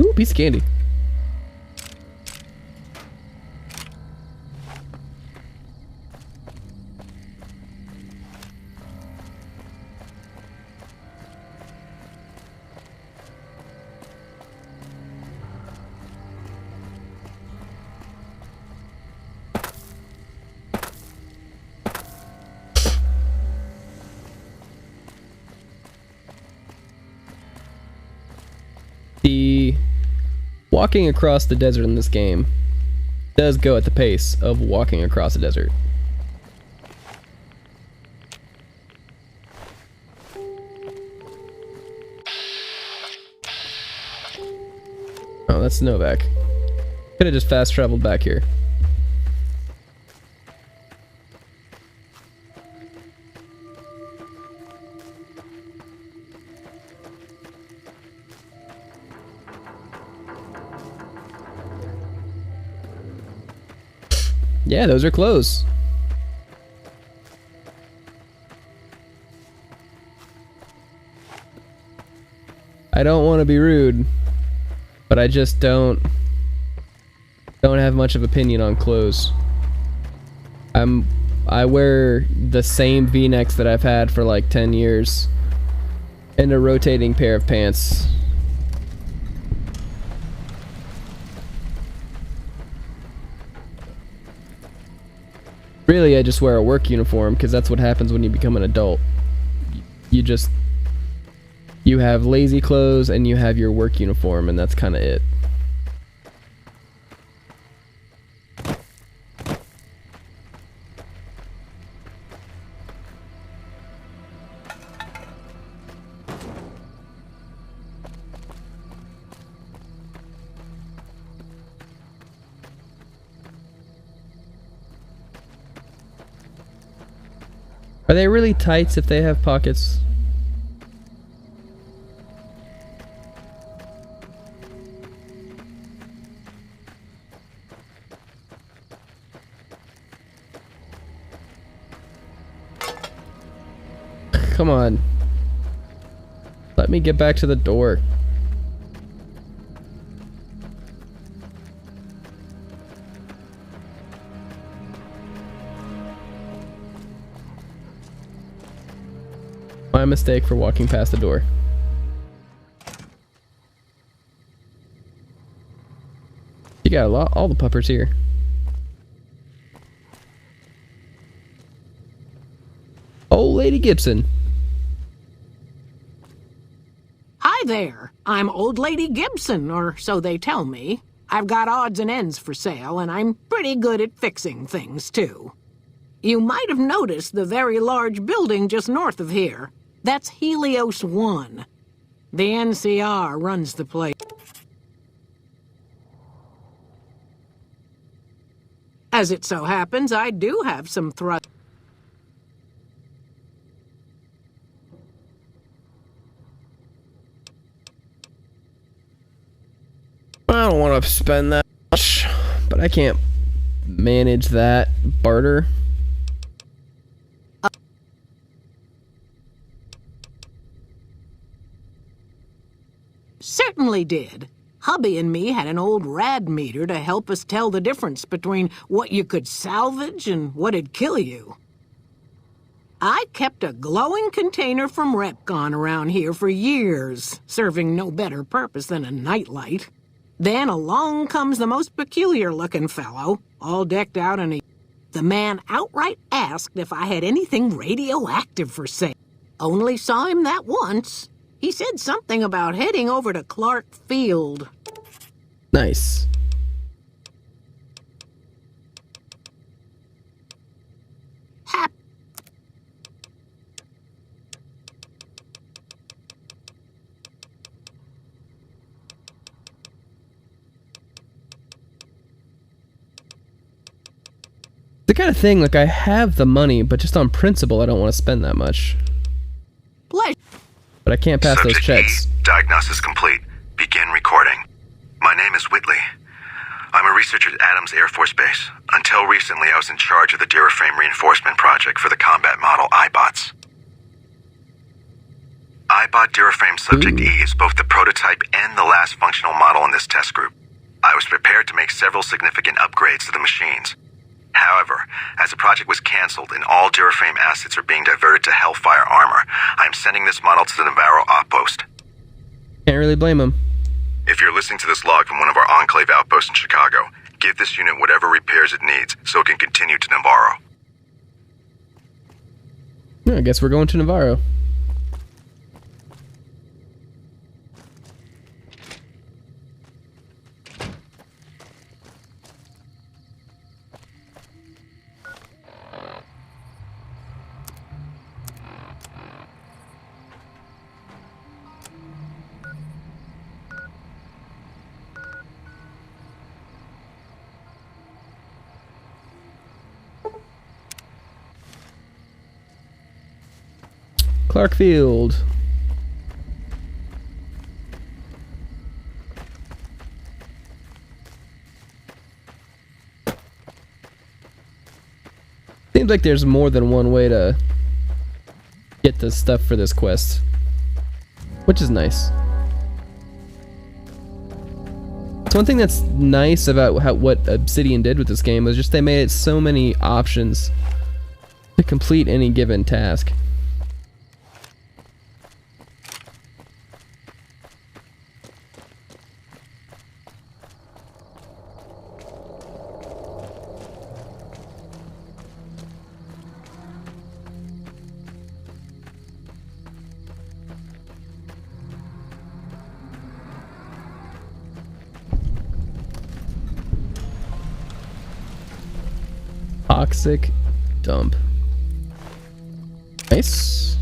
Ooh, piece of candy. The walking across the desert in this game does go at the pace of walking across a desert. Oh, that's Novak. Could have just fast traveled back here. Yeah, those are clothes. I don't want to be rude, but I just don't have much of opinion on clothes. I wear the same V-necks that I've had for like 10 years and a rotating pair of pants. Really, I just wear a work uniform because that's what happens when you become an adult. You have lazy clothes and you have your work uniform, and that's kind of it. Are they really tights if they have pockets? Come on. Let me get back to the door. My mistake for walking past the door. You got all the puppers here. Old Lady Gibson. Hi there. I'm Old Lady Gibson, or so they tell me. I've got odds and ends for sale, and I'm pretty good at fixing things, too. You might have noticed the very large building just north of here. That's Helios 1. The NCR runs the place. As it so happens, I do have some thrust. I don't want to spend that much, but I can't manage that barter. Certainly did. Hubby and me had an old rad meter to help us tell the difference between what you could salvage and what'd kill you. I kept a glowing container from Repcon around here for years, serving no better purpose than a nightlight. Then along comes the most peculiar-looking fellow, all decked out in a... The man outright asked if I had anything radioactive for sale. Only saw him that once. He said something about heading over to Clark Field. Nice. The kind of thing, like, I have the money, but just on principle, I don't want to spend that much. Pleasure. But I can't pass those checks. Diagnosis complete. Begin recording. My name is Whitley. I'm a researcher at Adams Air Force Base. Until recently, I was in charge of the Duraframe Reinforcement Project for the combat model iBots. iBot Duraframe Subject E is both the prototype and the last functional model in this test group. I was prepared to make several significant upgrades to the machines. However, as the project was canceled and all Duraframe assets are being diverted to Hellfire armor, I am sending this model to the Navarro outpost. Can't really blame him. If you're listening to this log from one of our Enclave outposts in Chicago, give this unit whatever repairs it needs so it can continue to Navarro. Yeah, I guess we're going to Navarro. Clark Field. Seems like there's more than one way to get the stuff for this quest, which is nice. So one thing that's nice about what Obsidian did with this game was just they made it so many options to complete any given task. Toxic dump. Nice.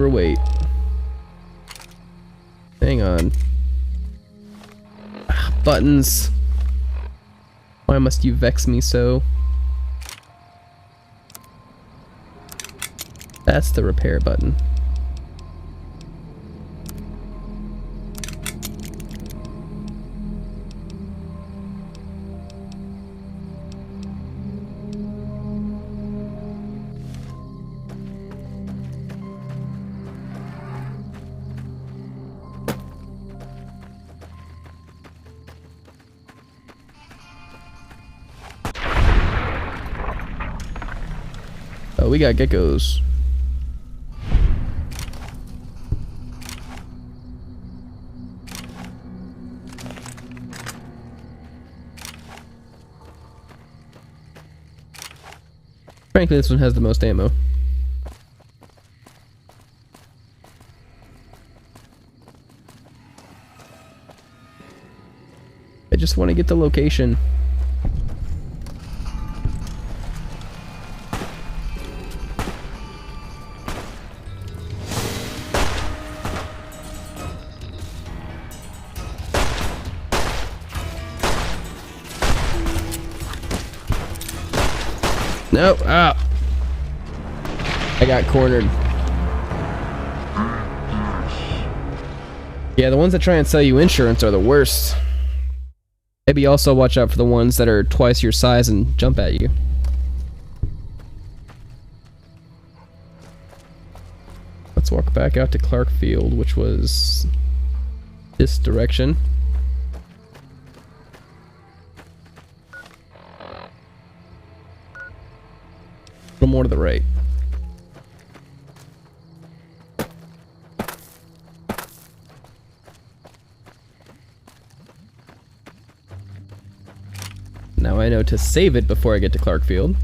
overweight. Hang on. Buttons. Why must you vex me so? That's the repair button. Oh, we got geckos. Frankly, this one has the most ammo. I just want to get the location. Nope. Ah. I got cornered. Yeah, the ones that try and sell you insurance are the worst. Maybe also watch out for the ones that are twice your size and jump at you. Let's walk back out to Clark Field, which was this direction. A little more to the right. Now I know to save it before I get to Clark Field.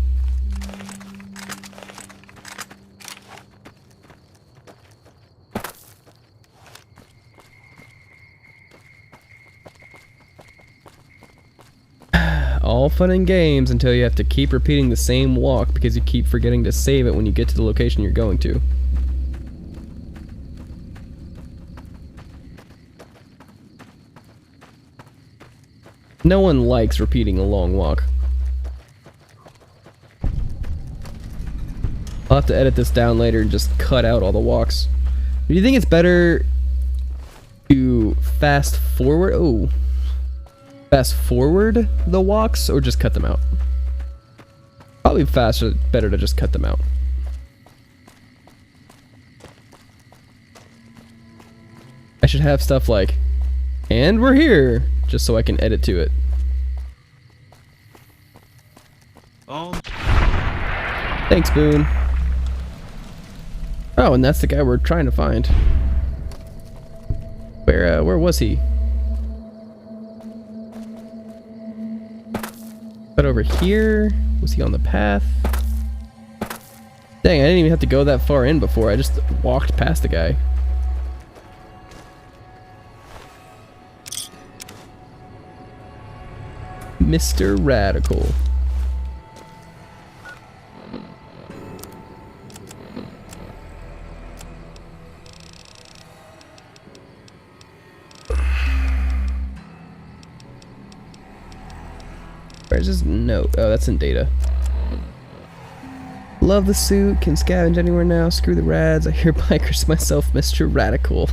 All fun and games until you have to keep repeating the same walk because you keep forgetting to save it when you get to the location you're going to. No one likes repeating a long walk. I'll have to edit this down later and just cut out all the walks. Do you think it's better to fast forward? Oh. Fast forward the walks or just cut them out? Probably better to just cut them out. I should have stuff like, and we're here, just so I can edit to it. Oh. Thanks, Boone. Oh, and that's the guy we're trying to find. Where was he? But over here? Was he on the path? Dang, I didn't even have to go that far in before. I just walked past the guy. Mr. Radical. Where's his note? Oh, that's in data. Love the suit, can scavenge anywhere now, screw the rads, I hear bikers myself, Mr. Radical.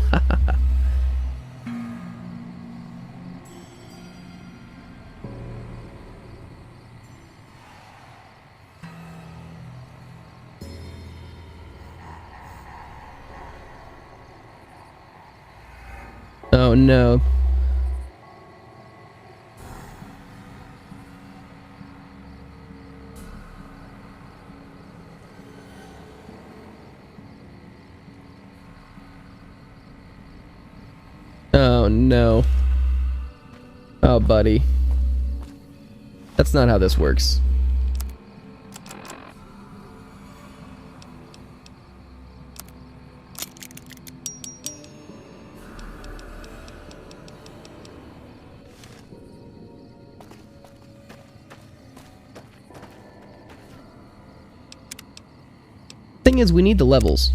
Oh no. Oh no. Oh buddy. That's not how this works. Thing is, we need the levels.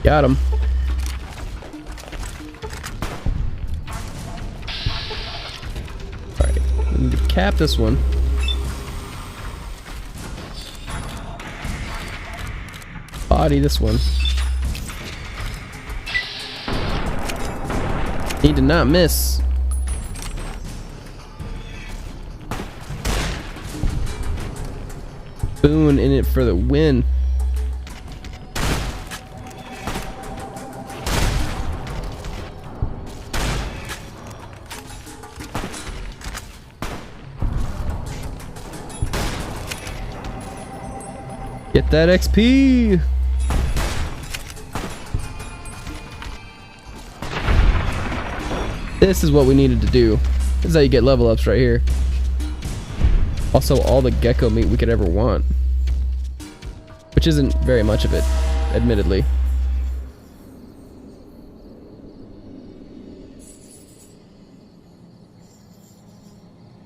Got him. Alright, we need to cap this one. Body this one. Need to not miss. Boone in it for the win. Get that XP. This is what we needed to do. This is how you get level ups right here. Also, all the gecko meat we could ever want. Which isn't very much of it, admittedly.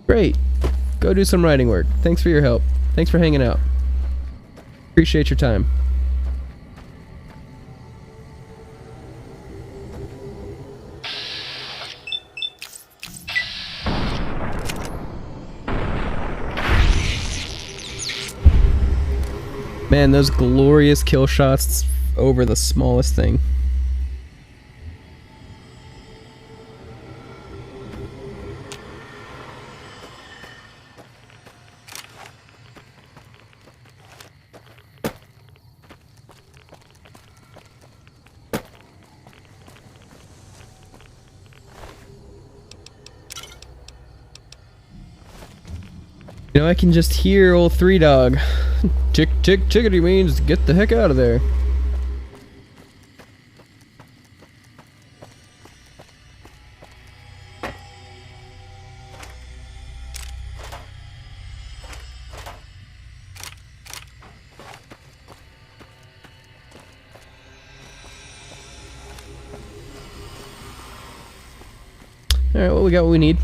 Great. Go do some writing work. Thanks for your help. Thanks for hanging out. Appreciate your time. Man, those glorious kill shots over the smallest thing. You know, I can just hear old Three Dog. Tick, tick, chickadee means get the heck out of there. Alright, well, we got what we need.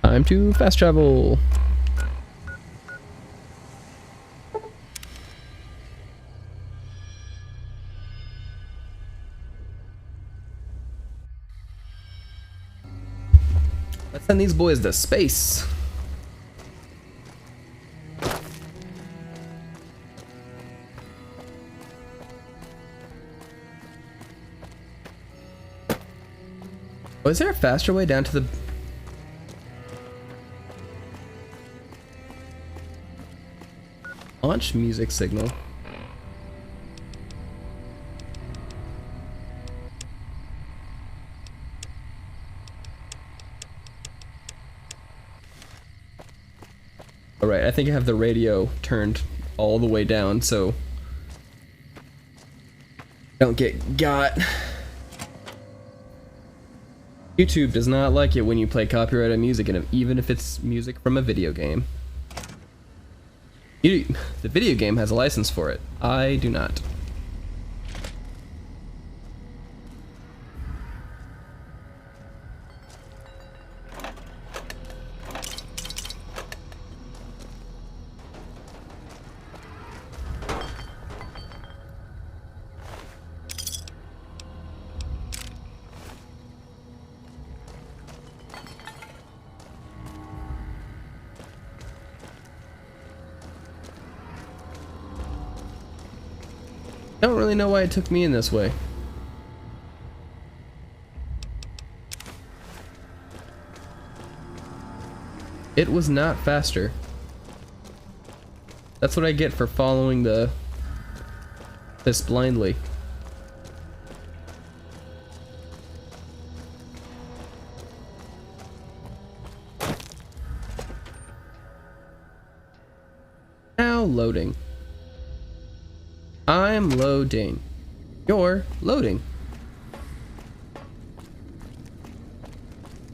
Time to fast travel. Let's send these boys to space. Oh, is there a faster way down to the... launch music signal? Alright, I think I have the radio turned all the way down so don't get got. YouTube does not like it when you play copyrighted music, and even if it's music from a video game. The video game has a license for it. I do not. I don't really know why it took me in this way. It was not faster. That's what I get for following this blindly. Now loading. I'm loading. You're loading.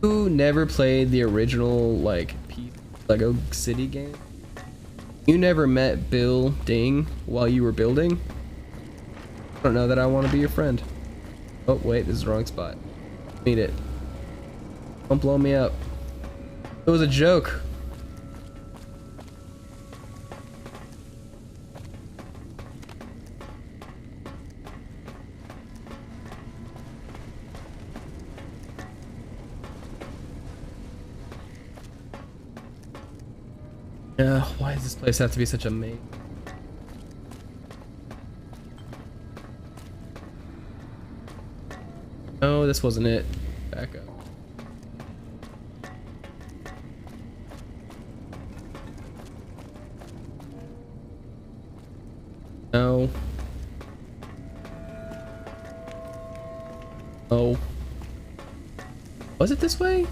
Who never played the original, like, Lego City game? You never met Bill Ding while you were building? I don't know that I want to be your friend. Oh, wait, this is the wrong spot. Need it. Don't blow me up. It was a joke. Why does this place have to be such a main? No, this wasn't it. Back up. No. Oh. Was it this way?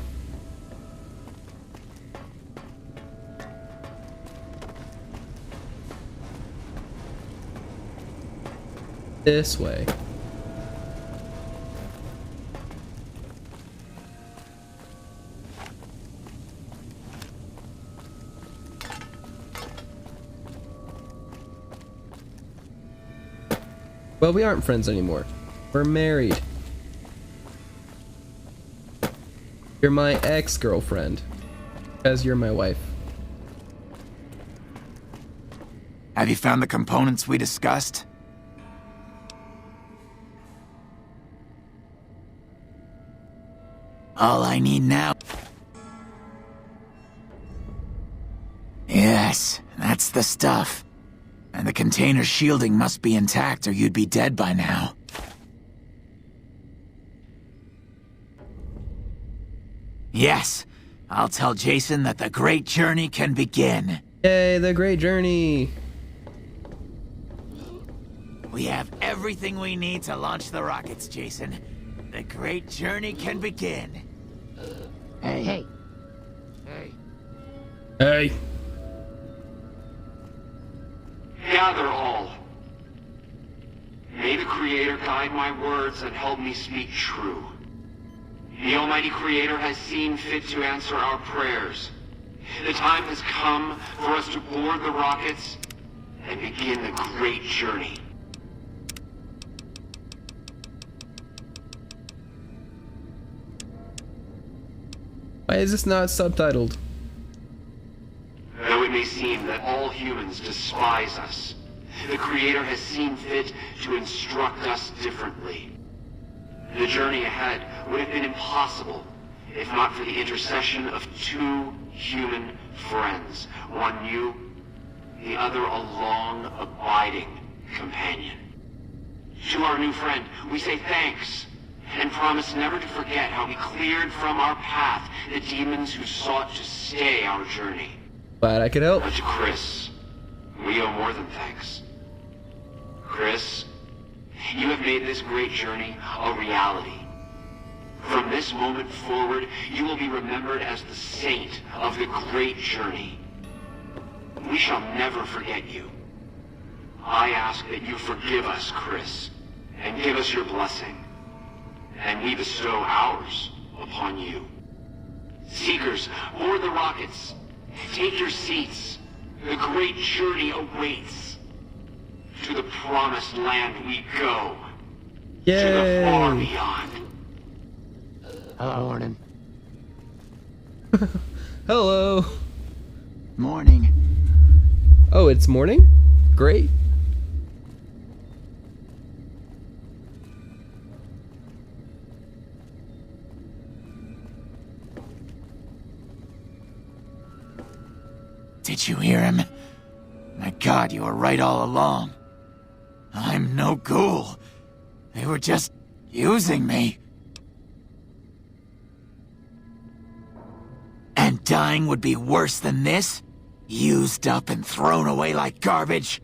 This way. Well, we aren't friends anymore. We're married. You're my ex-girlfriend. Because you're my wife. Have you found the components we discussed? All I need now... Yes, that's the stuff. And the container's shielding must be intact or you'd be dead by now. Yes, I'll tell Jason that the great journey can begin. Yay, the great journey! We have everything we need to launch the rockets, Jason. The great journey can begin. Hey. Hey! Gather all. May the Creator guide my words and help me speak true. The Almighty Creator has seen fit to answer our prayers. The time has come for us to board the rockets and begin the great journey. Why is this not subtitled? Though it may seem that all humans despise us, the Creator has seen fit to instruct us differently. The journey ahead would have been impossible if not for the intercession of two human friends, one new, the other a long, abiding companion. To our new friend, we say thanks, and promise never to forget how we cleared from our path the demons who sought to stay our journey. Glad I could help. But to Chris, we owe more than thanks. Chris, you have made this great journey a reality. From this moment forward, you will be remembered as the saint of the great journey. We shall never forget you. I ask that you forgive us, Chris, and give us your blessing, and we bestow ours upon you. Seekers, board the rockets. Take your seats. The great journey awaits. To the promised land we go. Yay! To the far beyond. Hello, morning. Hello. Morning. Oh, it's morning? Great. Did you hear him? My God, you were right all along. I'm no ghoul. They were just using me. And dying would be worse than this? Used up and thrown away like garbage?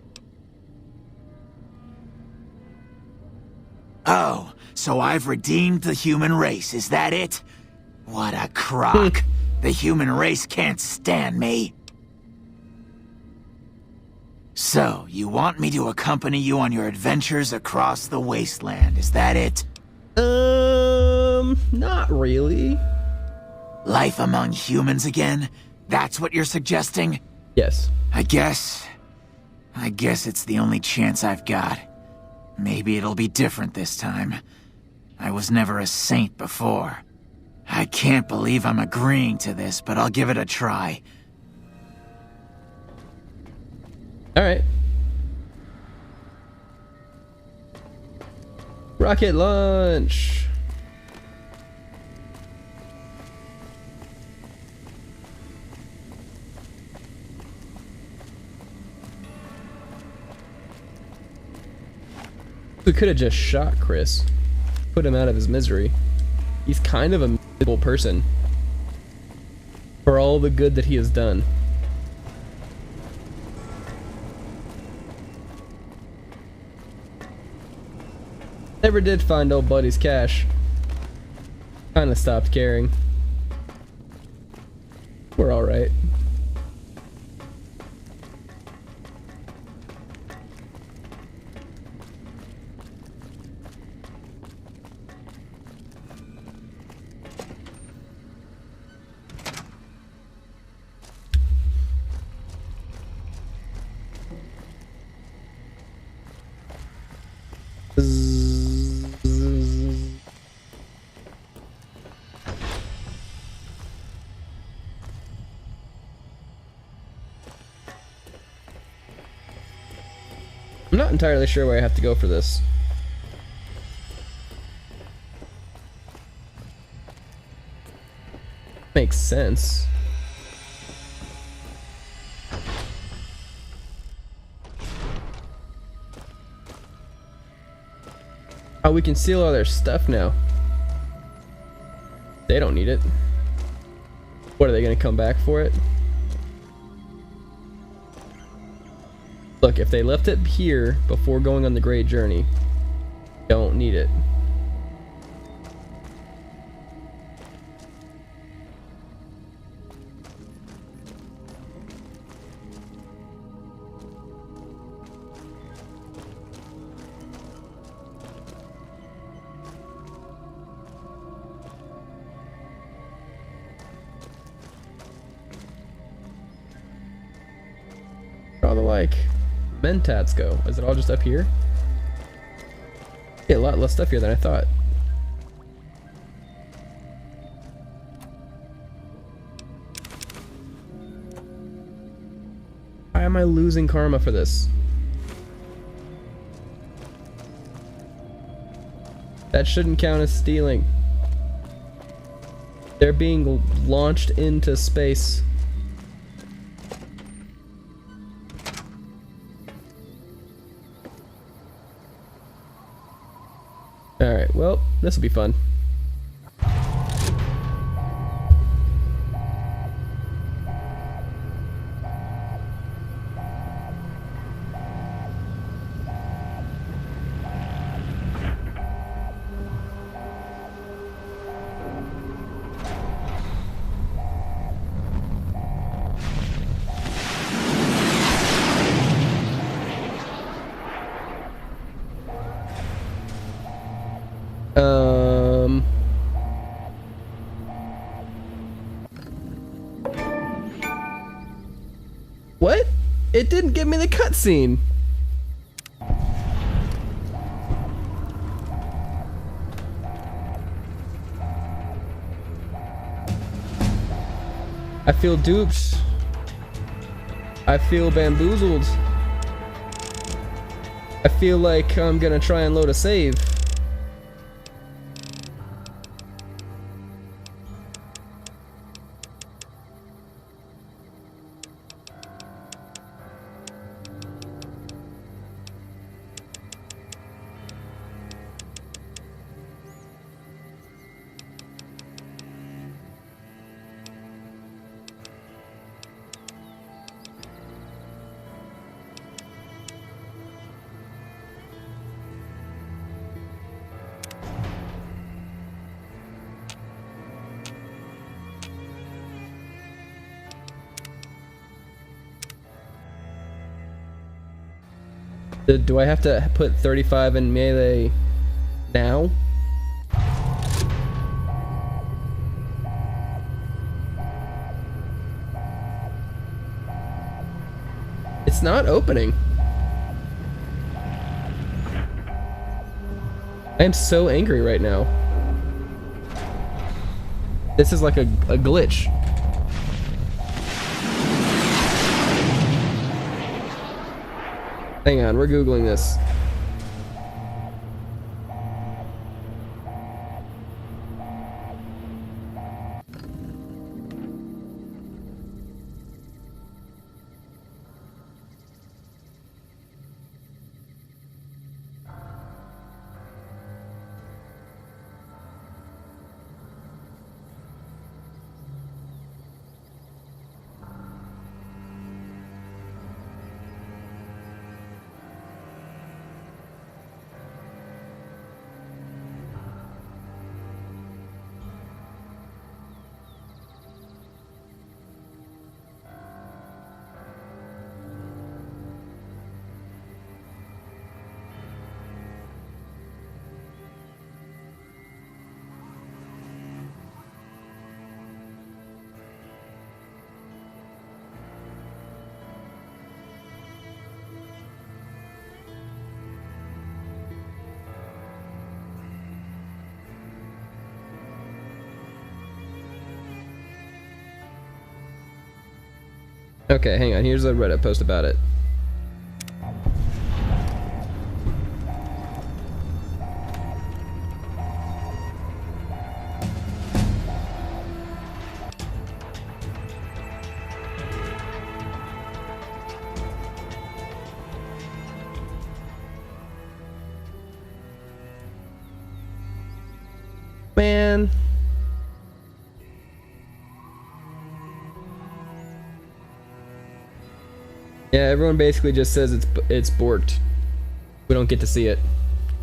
Oh, so I've redeemed the human race, is that it? What a crock. The human race can't stand me. So, you want me to accompany you on your adventures across the wasteland, is that it? Not really. Life among humans again? That's what you're suggesting? Yes. I guess it's the only chance I've got. Maybe it'll be different this time. I was never a saint before. I can't believe I'm agreeing to this, but I'll give it a try. Alright. Rocket launch! We could have just shot Chris. Put him out of his misery. He's kind of a miserable person. For all the good that he has done. Never did find old buddy's cash. Kinda stopped caring. We're alright. I'm not entirely sure where I have to go for this. Makes sense. Oh, we can steal all their stuff now. They don't need it. What, are they gonna come back for it? Look, if they left it here before going on the great journey, don't need it. All the like mentats go. Is it all just up here? Yeah, a lot less stuff here than I thought. Why am I losing karma for this? That shouldn't count as stealing. They're being launched into space. Alright, well, this will be fun. What? It didn't give me the cutscene. I feel duped. I feel bamboozled. I feel like I'm gonna try and load a save. Do I have to put 35 in melee now? It's not opening. I am so angry right now. This is like a glitch. Hang on, we're Googling this. Okay, hang on. Here's a Reddit post about it. Man. Yeah, everyone basically just says it's borked. We don't get to see it.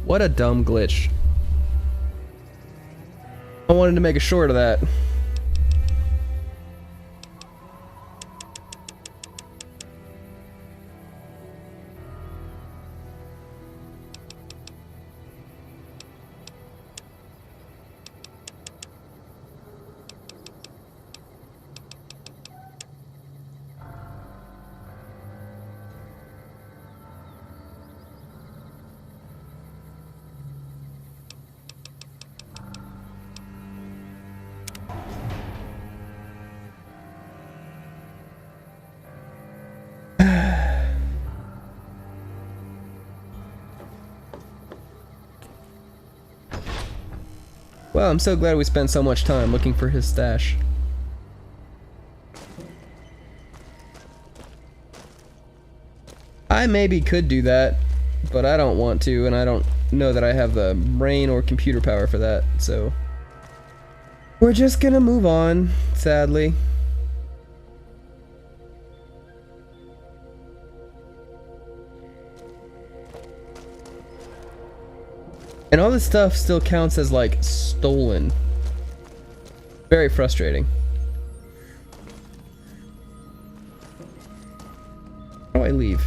What a dumb glitch. I wanted to make a short of that. Well, I'm so glad we spent so much time looking for his stash. I maybe could do that, but I don't want to, and I don't know that I have the brain or computer power for that, so we're just gonna move on, sadly. And all this stuff still counts as, like, stolen. Very frustrating. How do I leave?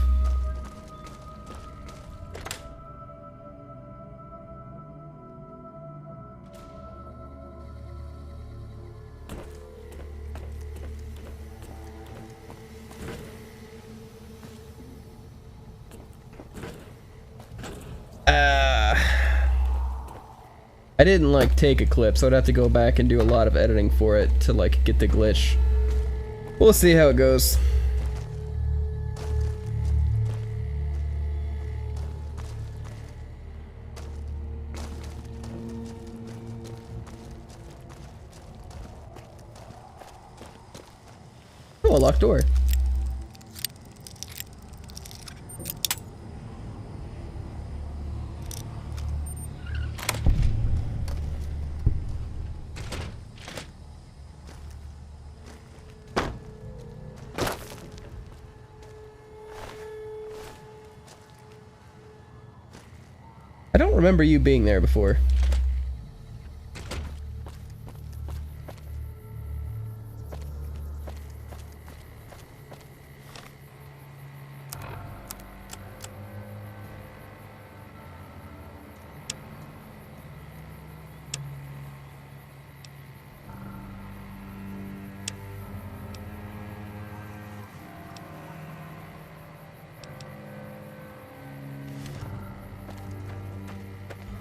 I didn't like take a clip, so I'd have to go back and do a lot of editing for it to like get the glitch. We'll see how it goes. Oh, a locked door. I don't remember you being there before.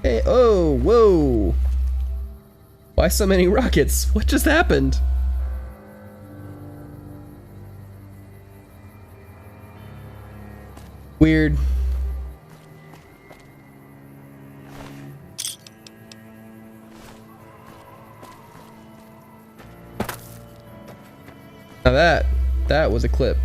Hey, oh, whoa! Why so many rockets? What just happened? Weird. Now that was a clip.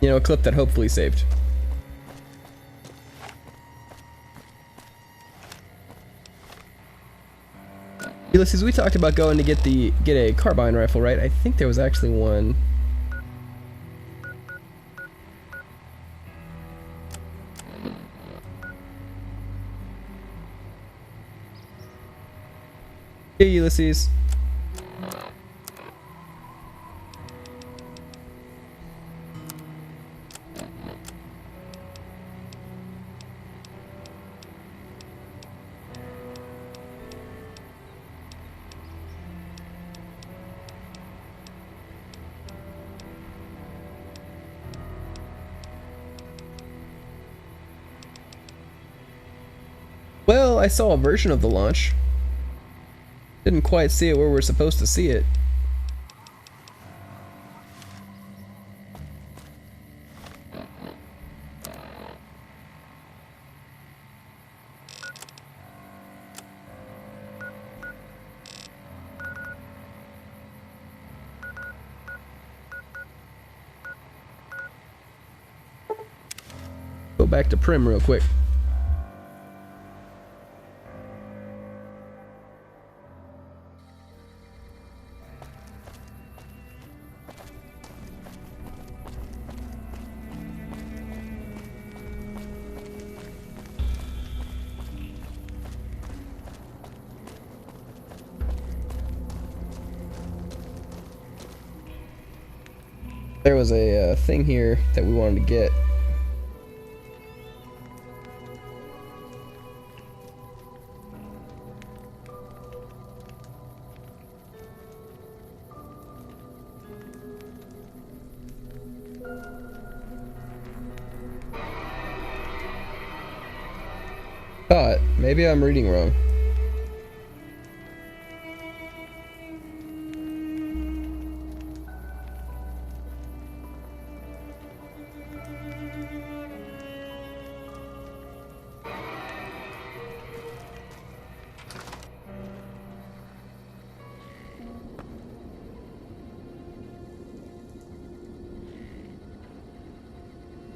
You know, a clip that hopefully saved. Ulysses, we talked about going to get a carbine rifle, right? I think there was actually one. Hey, Ulysses. I saw a version of the launch. Didn't quite see it where we're supposed to see it. Go back to Prim real quick. There was a thing here that we wanted to get. Thought, maybe I'm reading wrong.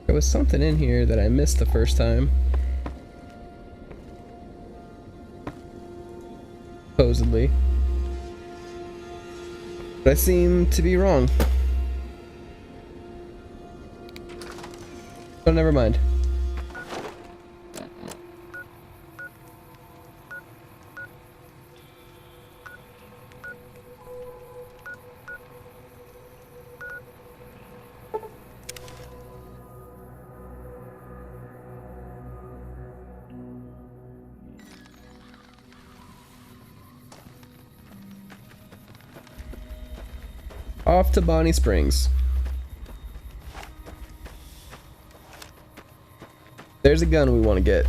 There was something in here that I missed the first time. Supposedly. But I seem to be wrong. So never mind. Off to Bonnie Springs. There's a gun we want to get.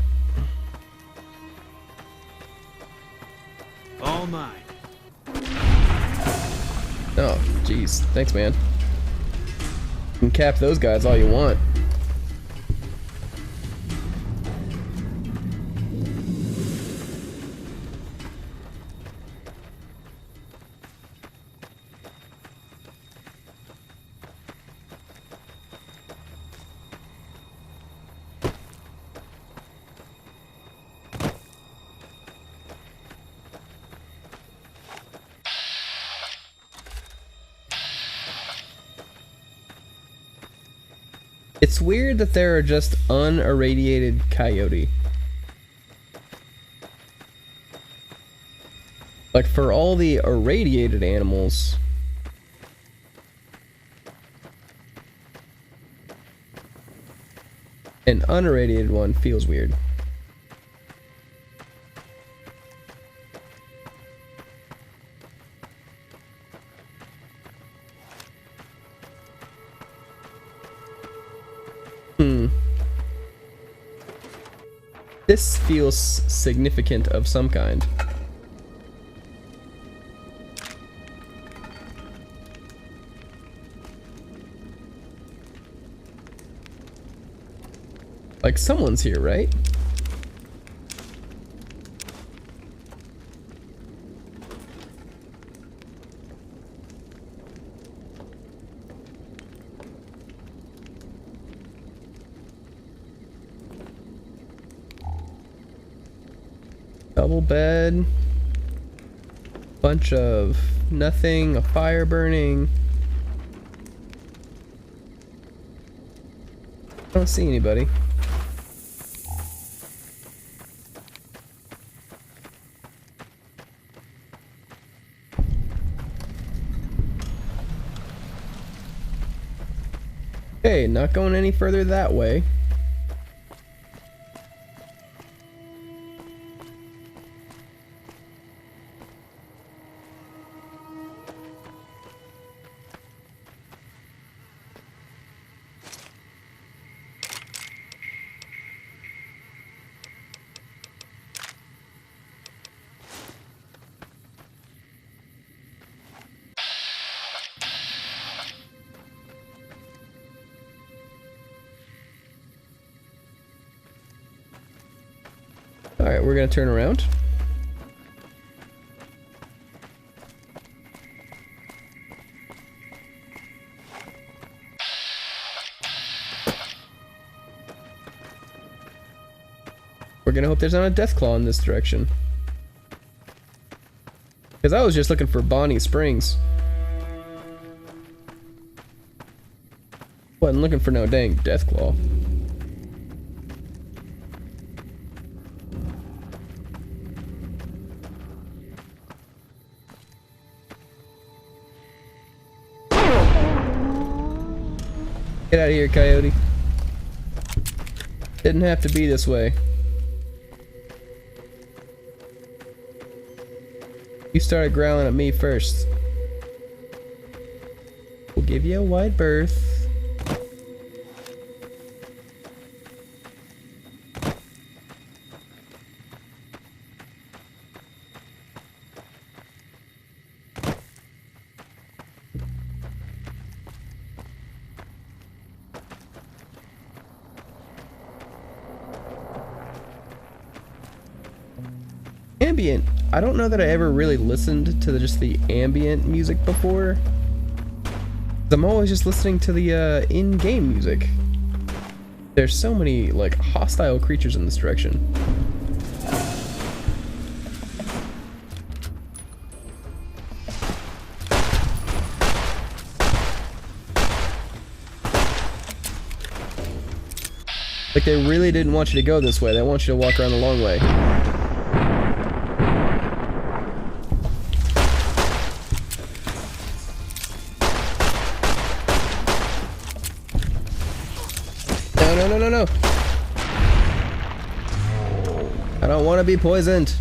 All mine. Oh, jeez. Thanks, man. You can cap those guys all you want. It's weird that there are just unirradiated coyote. Like, for all the irradiated animals, an unirradiated one feels weird. This feels significant of some kind. Like, someone's here, right? Double bed, bunch of nothing, a fire burning. I don't see anybody. Okay, not going any further that way. we're gonna turn around. We're gonna hope there's not a Deathclaw in this direction. Because I was just looking for Bonnie Springs. Wasn't looking for no dang Deathclaw. Get out of here, coyote. Didn't have to be this way. You started growling at me first. We'll give you a wide berth. Ambient. I don't know that I ever really listened to just the ambient music before. I'm always just listening to the in-game music. There's so many like hostile creatures in this direction. Like they really didn't want you to go this way. They want you to walk around the long way. No. I don't want to be poisoned.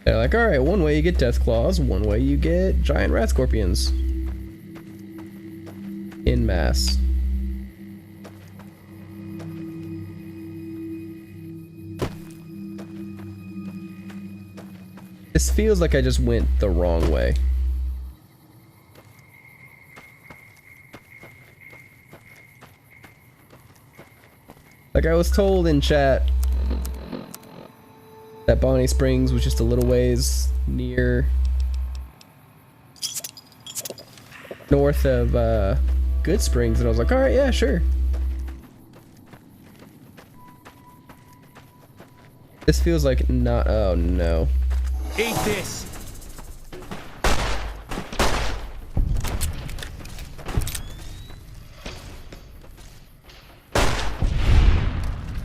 They're like, alright, one way you get death claws, one way you get giant rat scorpions. In mass. This feels like I just went the wrong way. Like I was told in chat that Bonnie Springs was just a little ways near north of Good Springs, and I was like, alright, yeah, sure. This feels like not. Oh no. Eat this.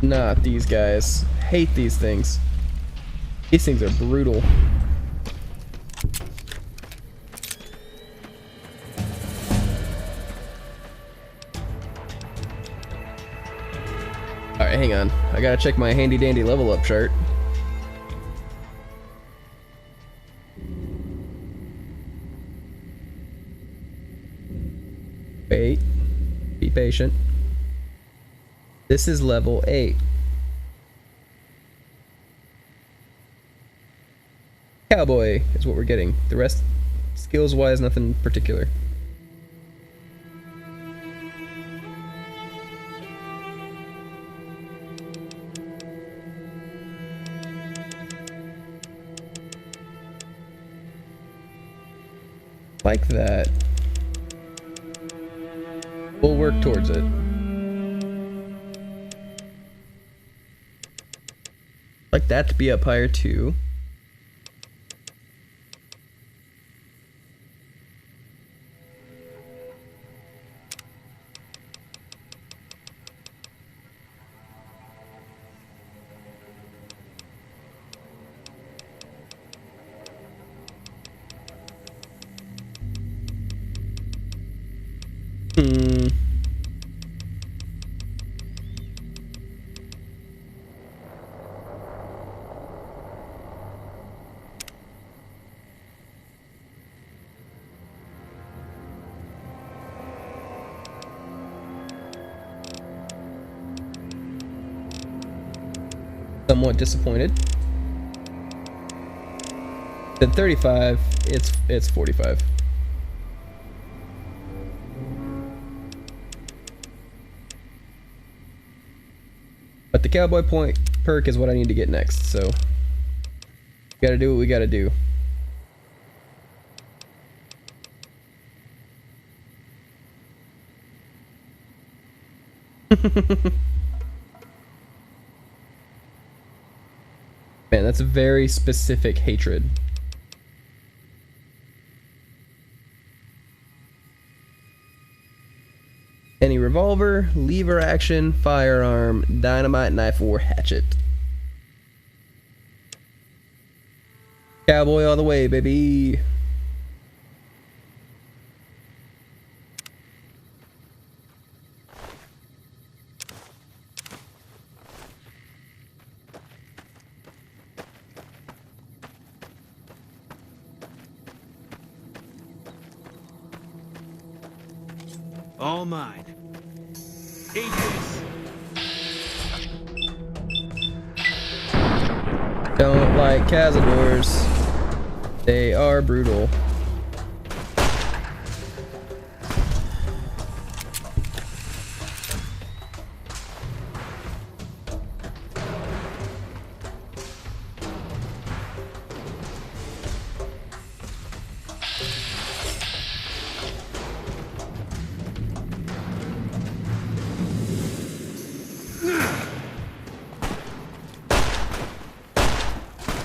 Not these guys. Hate these things. These things are brutal. Alright, hang on. I gotta check my handy dandy level up chart. Wait. Be patient. This is level 8. Cowboy is what we're getting. The rest, skills wise, nothing particular. Like that. We'll work towards it. Like that to be up higher too. Somewhat disappointed. At 35, it's 45. But the cowboy point perk is what I need to get next, so we gotta do what we gotta do. Man, that's a very specific hatred. Any revolver, lever action, firearm, dynamite, knife, or hatchet. Cowboy all the way, baby. All mine. Eat this. Don't like cazadors. They are brutal.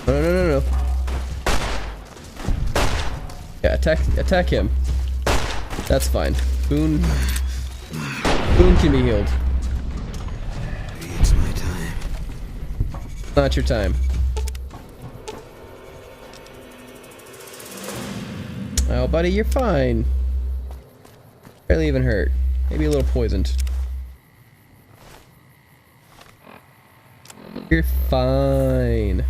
No. Yeah, attack him. That's fine. Boone can be healed. Maybe it's my time. Not your time. Oh, buddy, you're fine. Barely even hurt. Maybe a little poisoned. You're fine.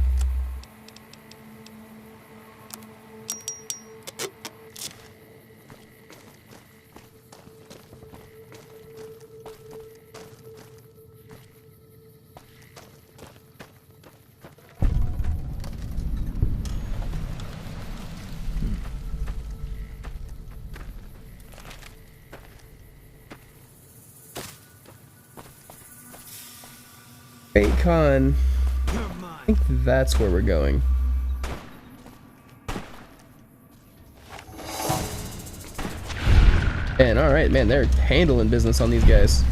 Con. I think that's where we're going. And alright, man, they're handling business on these guys.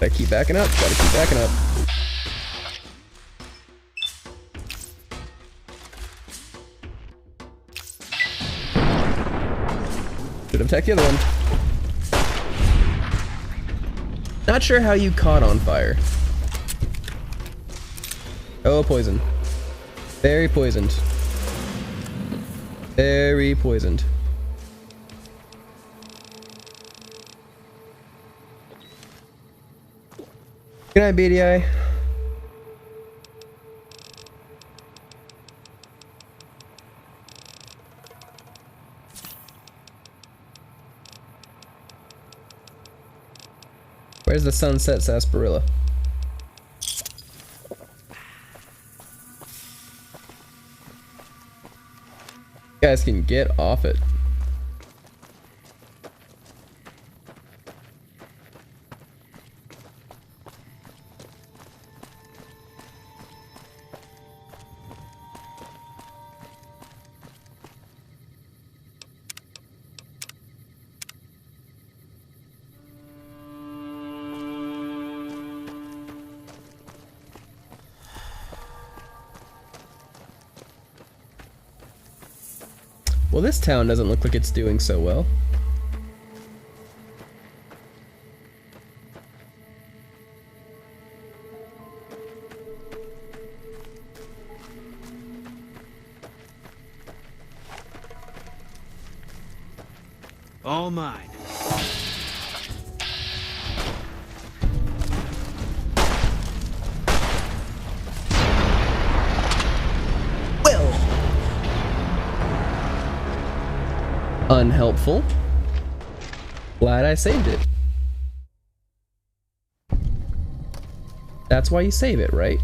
Gotta keep backing up, gotta keep backing up. Should have attacked the other one. Not sure how you caught on fire. Oh, poison. Very poisoned. Very poisoned. Good night, BDI. Where's the sunset sarsaparilla? You guys can get off it. Well, this town doesn't look like it's doing so well. All mine. Unhelpful. Glad I saved it. That's why you save it, right?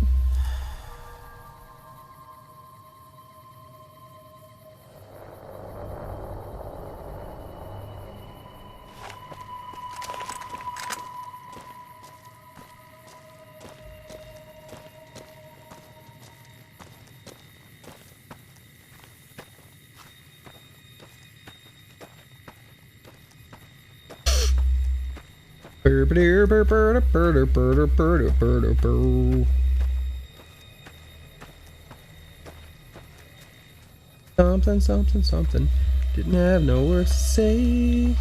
Something, something, something. Didn't have no words to say.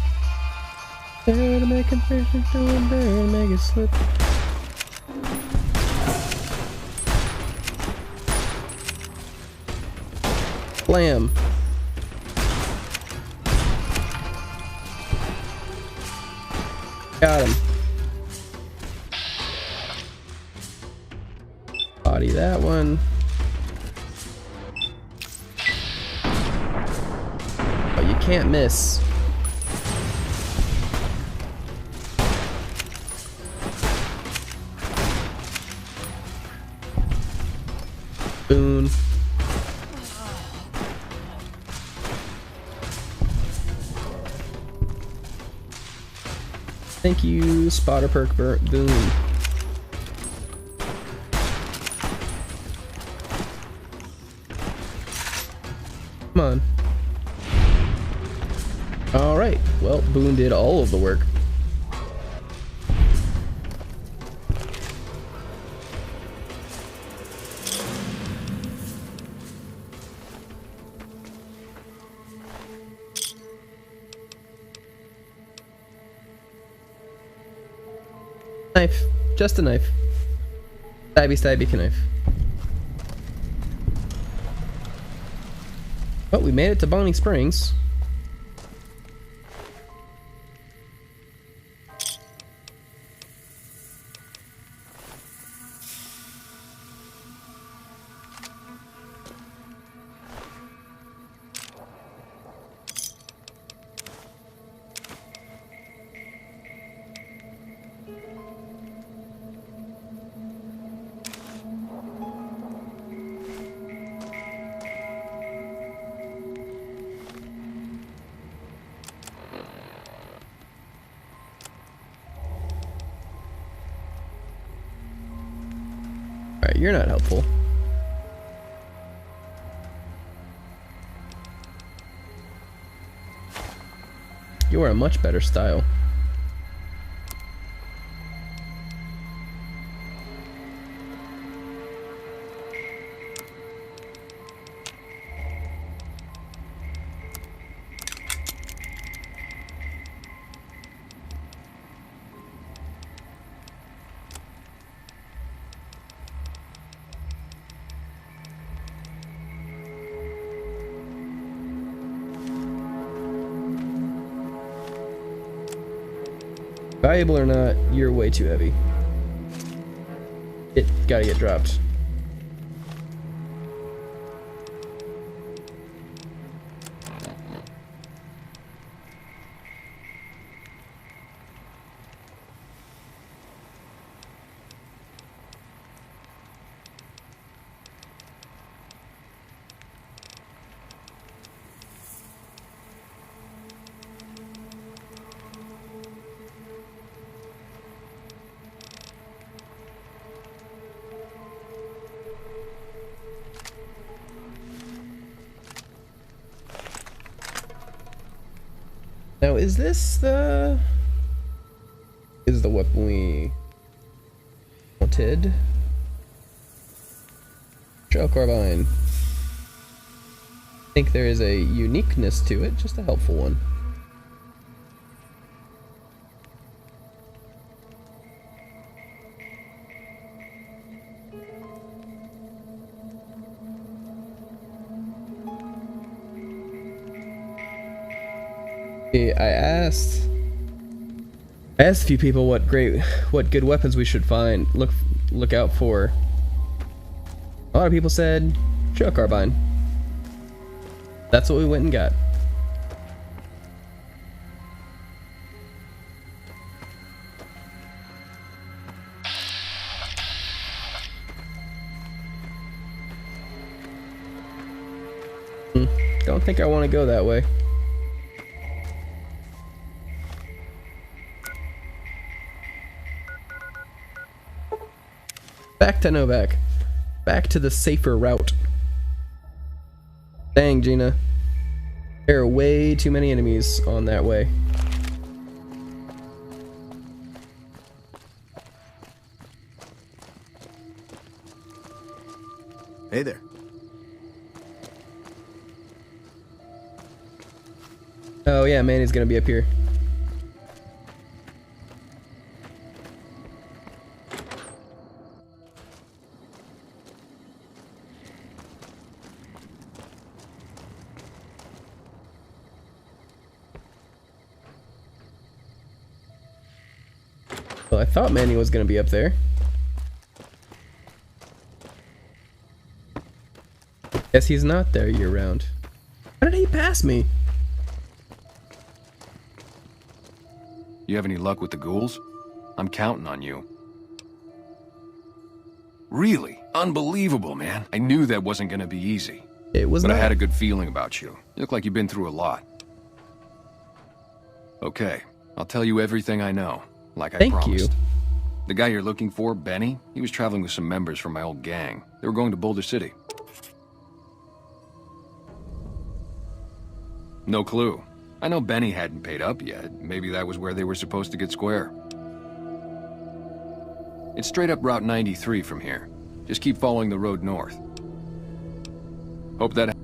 There to make confession to him, there make it slip. Blam. Got him. Body that one. Oh, you can't miss. Boon. Thank you, Spotter Perk Boon. Come on. Alright, well, Boon did all of the work. Knife. Just a knife. Stabby, stabby, knife. Oh, we made it to Bonnie Springs. Alright, you're not helpful. You are a much better style. Valuable or not, you're way too heavy. It gotta get dropped. Now, is this the... is the weapon we wanted? Trail carbine. I think there is a uniqueness to it, just a helpful one. I asked a few people what good weapons we should find, look out for. A lot of people said trail carbine. That's what we went and got. Don't think I want to go that way. Back to Novak. Back to the safer route. Dang, Gina. There are way too many enemies on that way. Hey there. Oh yeah, Manny's gonna be up here. Well, I thought Manny was gonna be up there. Guess he's not there year round. How did he pass me? You have any luck with the ghouls? I'm counting on you. Really? Unbelievable, man. I knew that wasn't gonna be easy. It was But not. I had a good feeling about you. You look like you've been through a lot. Okay, I'll tell you everything I know, like I Thank promised. you. The guy you're looking for, Benny, he was traveling with some members from my old gang. They were going to Boulder City. No clue. I know Benny hadn't paid up yet. Maybe that was where they were supposed to get square. It's straight up Route 93 from here. Just keep following the road north. Hope that...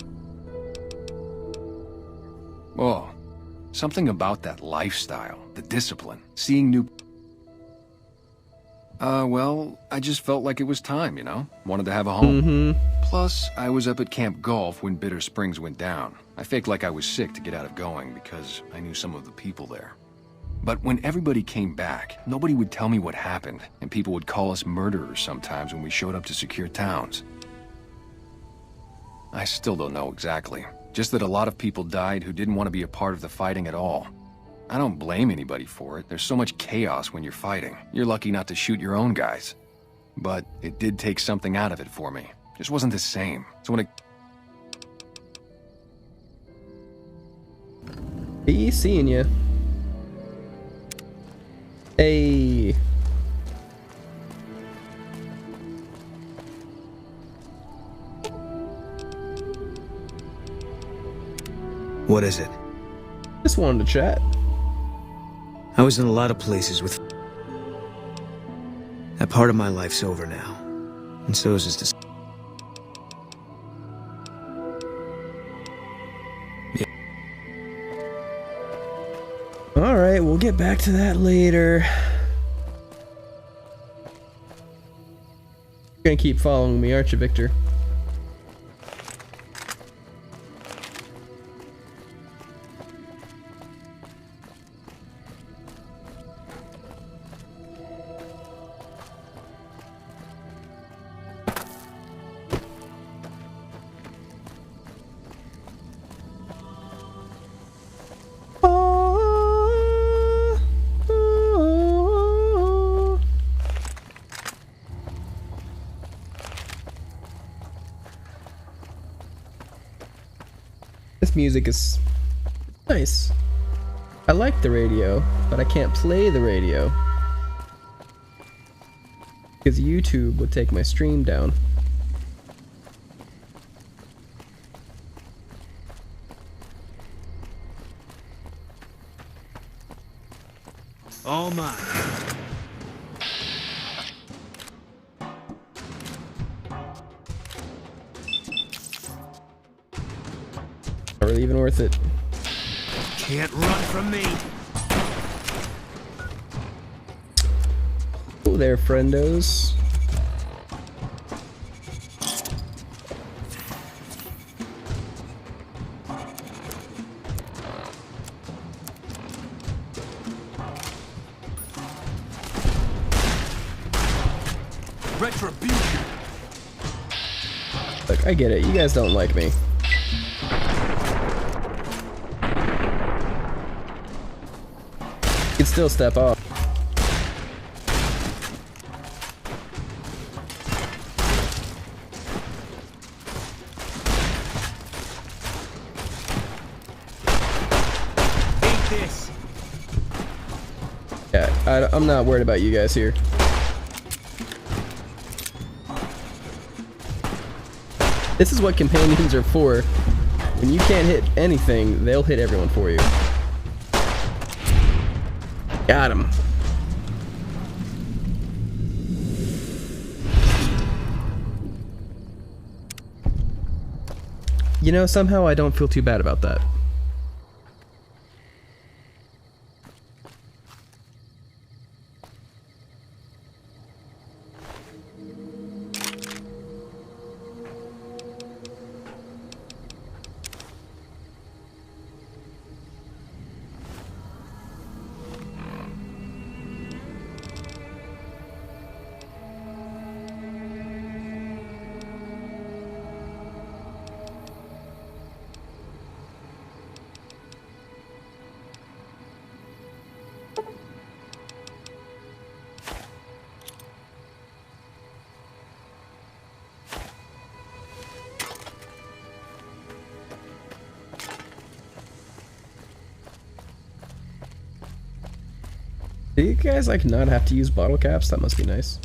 Oh, something about that lifestyle, the discipline, seeing new... well, I just felt like it was time, you know? Wanted to have a home. Plus, I was up at Camp Golf when Bitter Springs went down. I faked like I was sick to get out of going because I knew some of the people there. But when everybody came back, nobody would tell me what happened, and people would call us murderers sometimes when we showed up to secure towns. I still don't know exactly. Just that a lot of people died who didn't want to be a part of the fighting at all. I don't blame anybody for it. There's so much chaos when you're fighting. You're lucky not to shoot your own guys. But it did take something out of it for me. Just wasn't the same. So when it... Be seeing you. Hey. What is it? Just wanted to chat. I was in a lot of places with... That part of my life's over now. And so is this... Alright, we'll get back to that later. You're gonna keep following me, aren't you, Victor? This music is nice. I like the radio, but I can't play the radio because YouTube would take my stream down. All mine. Not really even worth it. Can't run from me. Oh there, friendos. Retribution. Look, I get it. You guys don't like me. You can still step off. I'm not worried about you guys here. This is what companions are for. When you can't hit anything, they'll hit everyone for you. Got him. You know, somehow I don't feel too bad about that. Do you guys like not have to use bottle caps? That must be nice.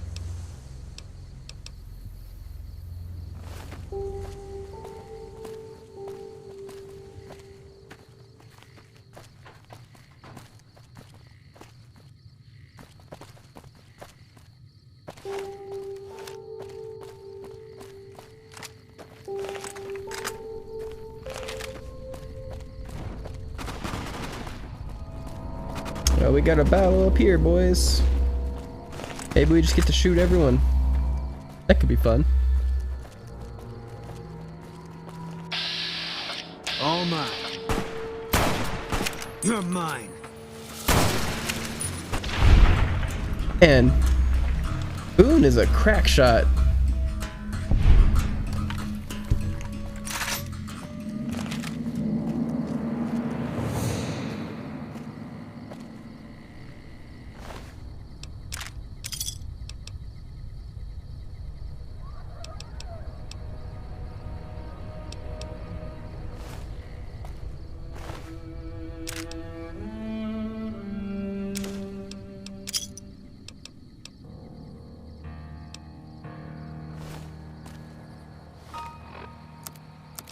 Well, we got a battle up here, boys. Maybe we just get to shoot everyone. That could be fun. All mine. You're mine. And Boone is a crack shot.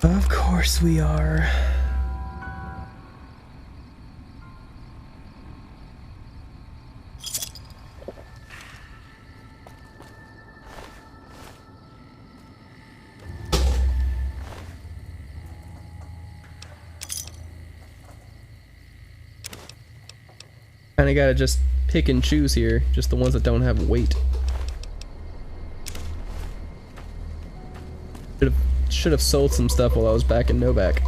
Of course we are. Kinda gotta just pick and choose here, just the ones that don't have weight. Should have sold some stuff while I was back in Novak.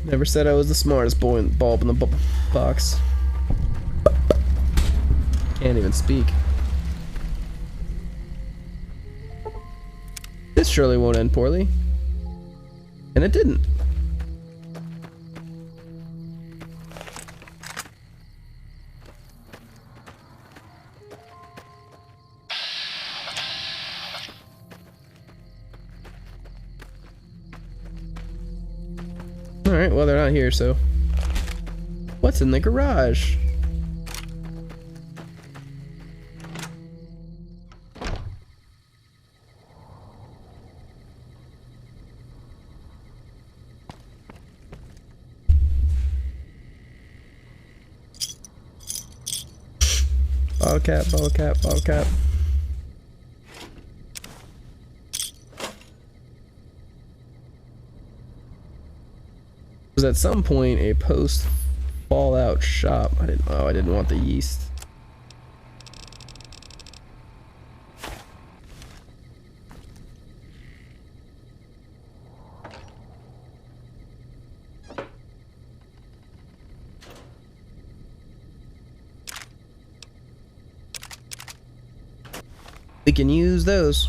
Never said I was the smartest bulb in the box. Can't even speak. This surely won't end poorly. And it didn't. Alright, well they're not here, so... What's in the garage? Bottle cap, bottle cap, bottle cap. Was at some point a post Fallout shop. I didn't want the yeast. We can use those.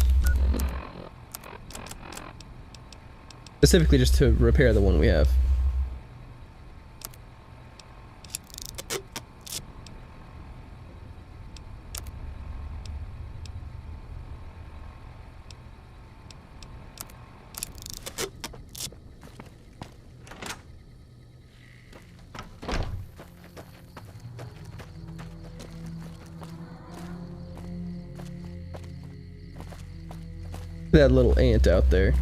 Specifically just to repair the one we have. That little ant out there.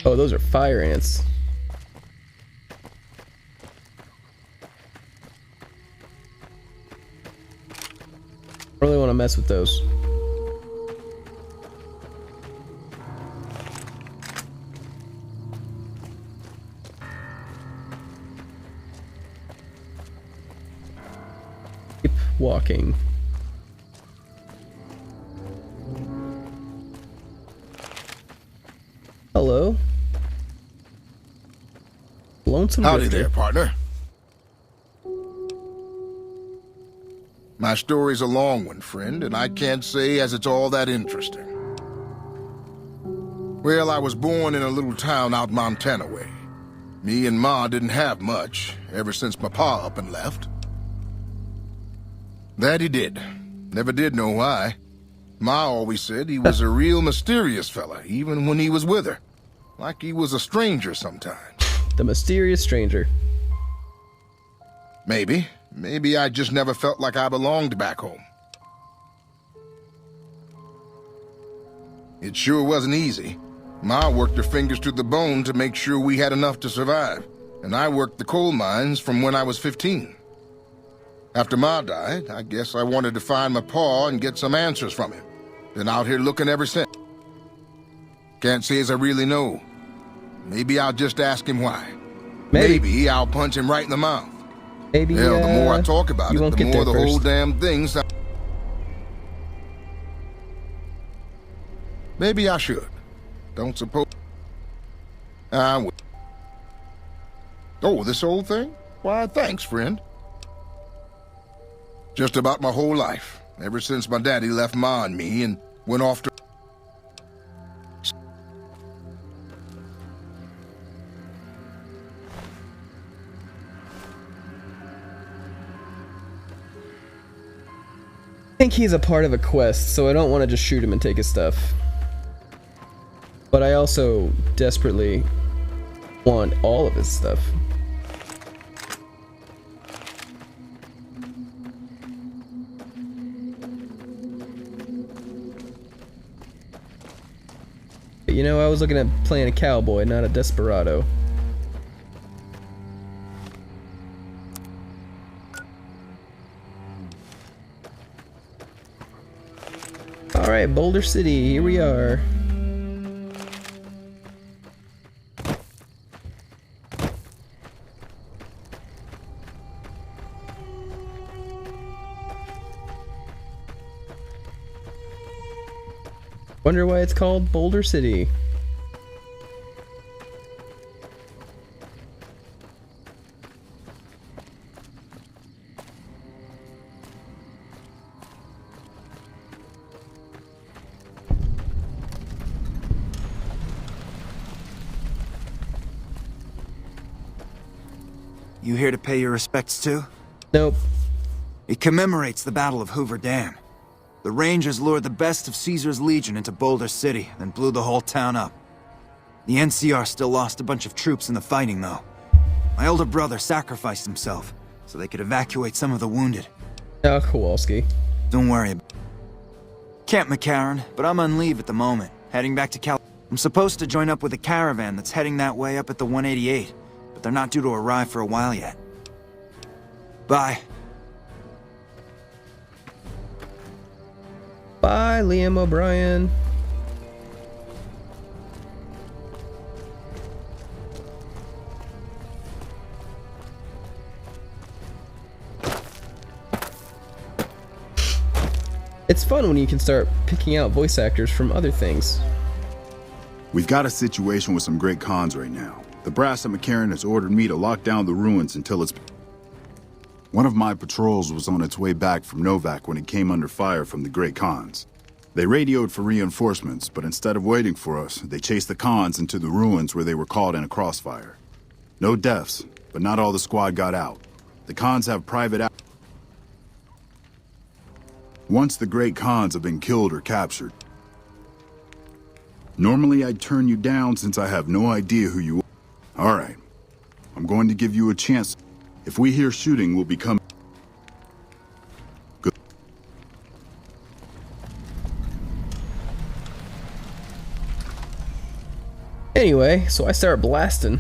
Oh, those are fire ants. I really want to mess with those. Keep walking. Hello. Lonesome Howdy Drifter. there, partner. My story's a long one, friend, and I can't say as it's all that interesting. Well, I was born in a little town out Montana way. Me and Ma didn't have much, ever since my pa up and left. That he did. Never did know why. Ma always said he was a real mysterious fella, even when he was with her. Like he was a stranger sometimes. The mysterious stranger. Maybe. Maybe I just never felt like I belonged back home. It sure wasn't easy. Ma worked her fingers to the bone to make sure we had enough to survive, and I worked the coal mines from when I was 15. After Ma died, I guess I wanted to find my pa and get some answers from him. Been out here looking ever since. Can't say as I really know. Maybe I'll just ask him why. Maybe I'll punch him right in the mouth. Maybe, hell, the more I talk about it, the more the whole damn thing sounds. Maybe I should. Don't suppose. I will. Oh, this old thing? Why, thanks, friend. Just about my whole life. Ever since my daddy left Ma and me and went off to... I think he's a part of a quest, so I don't want to just shoot him and take his stuff. But I also desperately want all of his stuff. But you know, I was looking at playing a cowboy, not a desperado. Alright, Boulder City, here we are. Wonder why it's called Boulder City. You here to pay your respects too? Nope. It commemorates the Battle of Hoover Dam. The Rangers lured the best of Caesar's Legion into Boulder City, then blew the whole town up. The NCR still lost a bunch of troops in the fighting, though. My older brother sacrificed himself, so they could evacuate some of the wounded. Oh, Kowalski. Don't worry about Camp McCarran, but I'm on leave at the moment, heading back to Cal. I'm supposed to join up with a caravan that's heading that way up at the 188, but they're not due to arrive for a while yet. Bye. Bye, Liam O'Brien. It's fun when you can start picking out voice actors from other things. We've got a situation with some great cons right now. The brass at McCarran has ordered me to lock down the ruins until it's... One of my patrols was on its way back from Novak when it came under fire from the Great Khans. They radioed for reinforcements, but instead of waiting for us, they chased the Khans into the ruins where they were caught in a crossfire. No deaths, but not all the squad got out. The Khans have private... Once the Great Khans have been killed or captured. Normally I'd turn you down since I have no idea who you are. All right. going to give you a chance. If we hear shooting, we'll become... Good. Anyway, so I start blasting.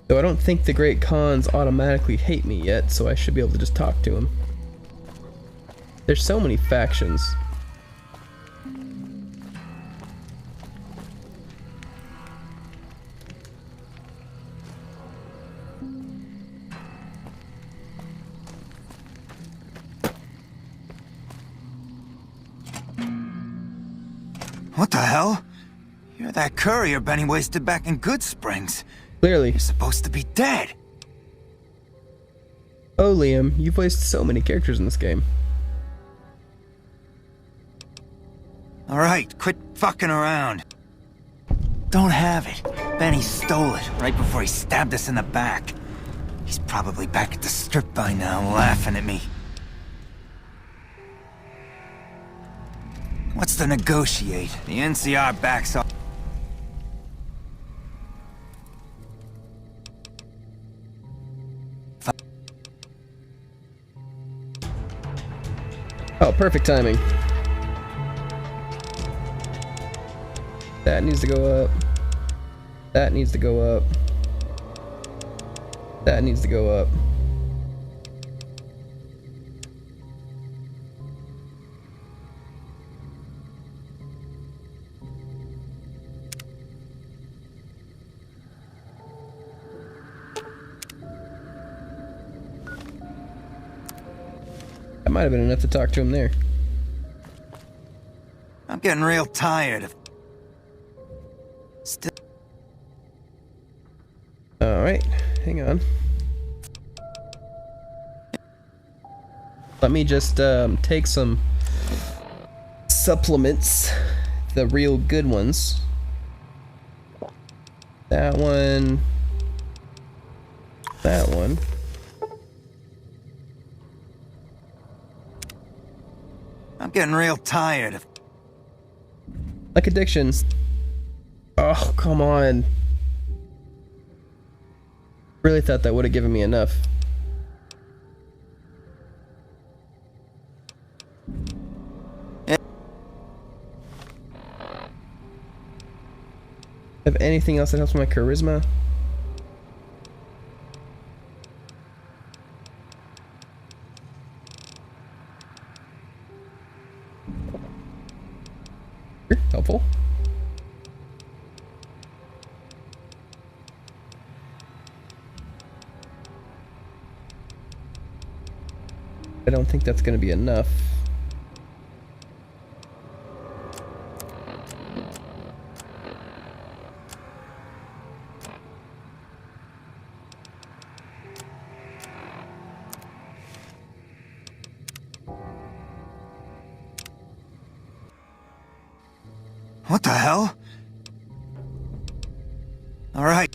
So I don't think the Great Khans automatically hate me yet, so I should be able to just talk to him. There's so many factions. What the hell? You're that courier Benny wasted back in Good Springs. Clearly. You're supposed to be dead. Oh, Liam, you've voiced so many characters in this game. Alright, quit fucking around. Don't have it. Benny stole it right before he stabbed us in the back. He's probably back at the strip by now, laughing at me. What's to negotiate? The NCR backs off. Oh, perfect timing. That needs to go up. That needs to go up. That needs to go up. That might have been enough to talk to him there. I'm getting real tired of... Still... Alright, hang on. Let me just take some supplements, the real good ones. That one. That one. I'm getting real tired of... Like addictions. Oh, come on. Really thought that would have given me enough. Have anything else that helps my charisma? Helpful. I don't think that's going to be enough. What the hell? All right.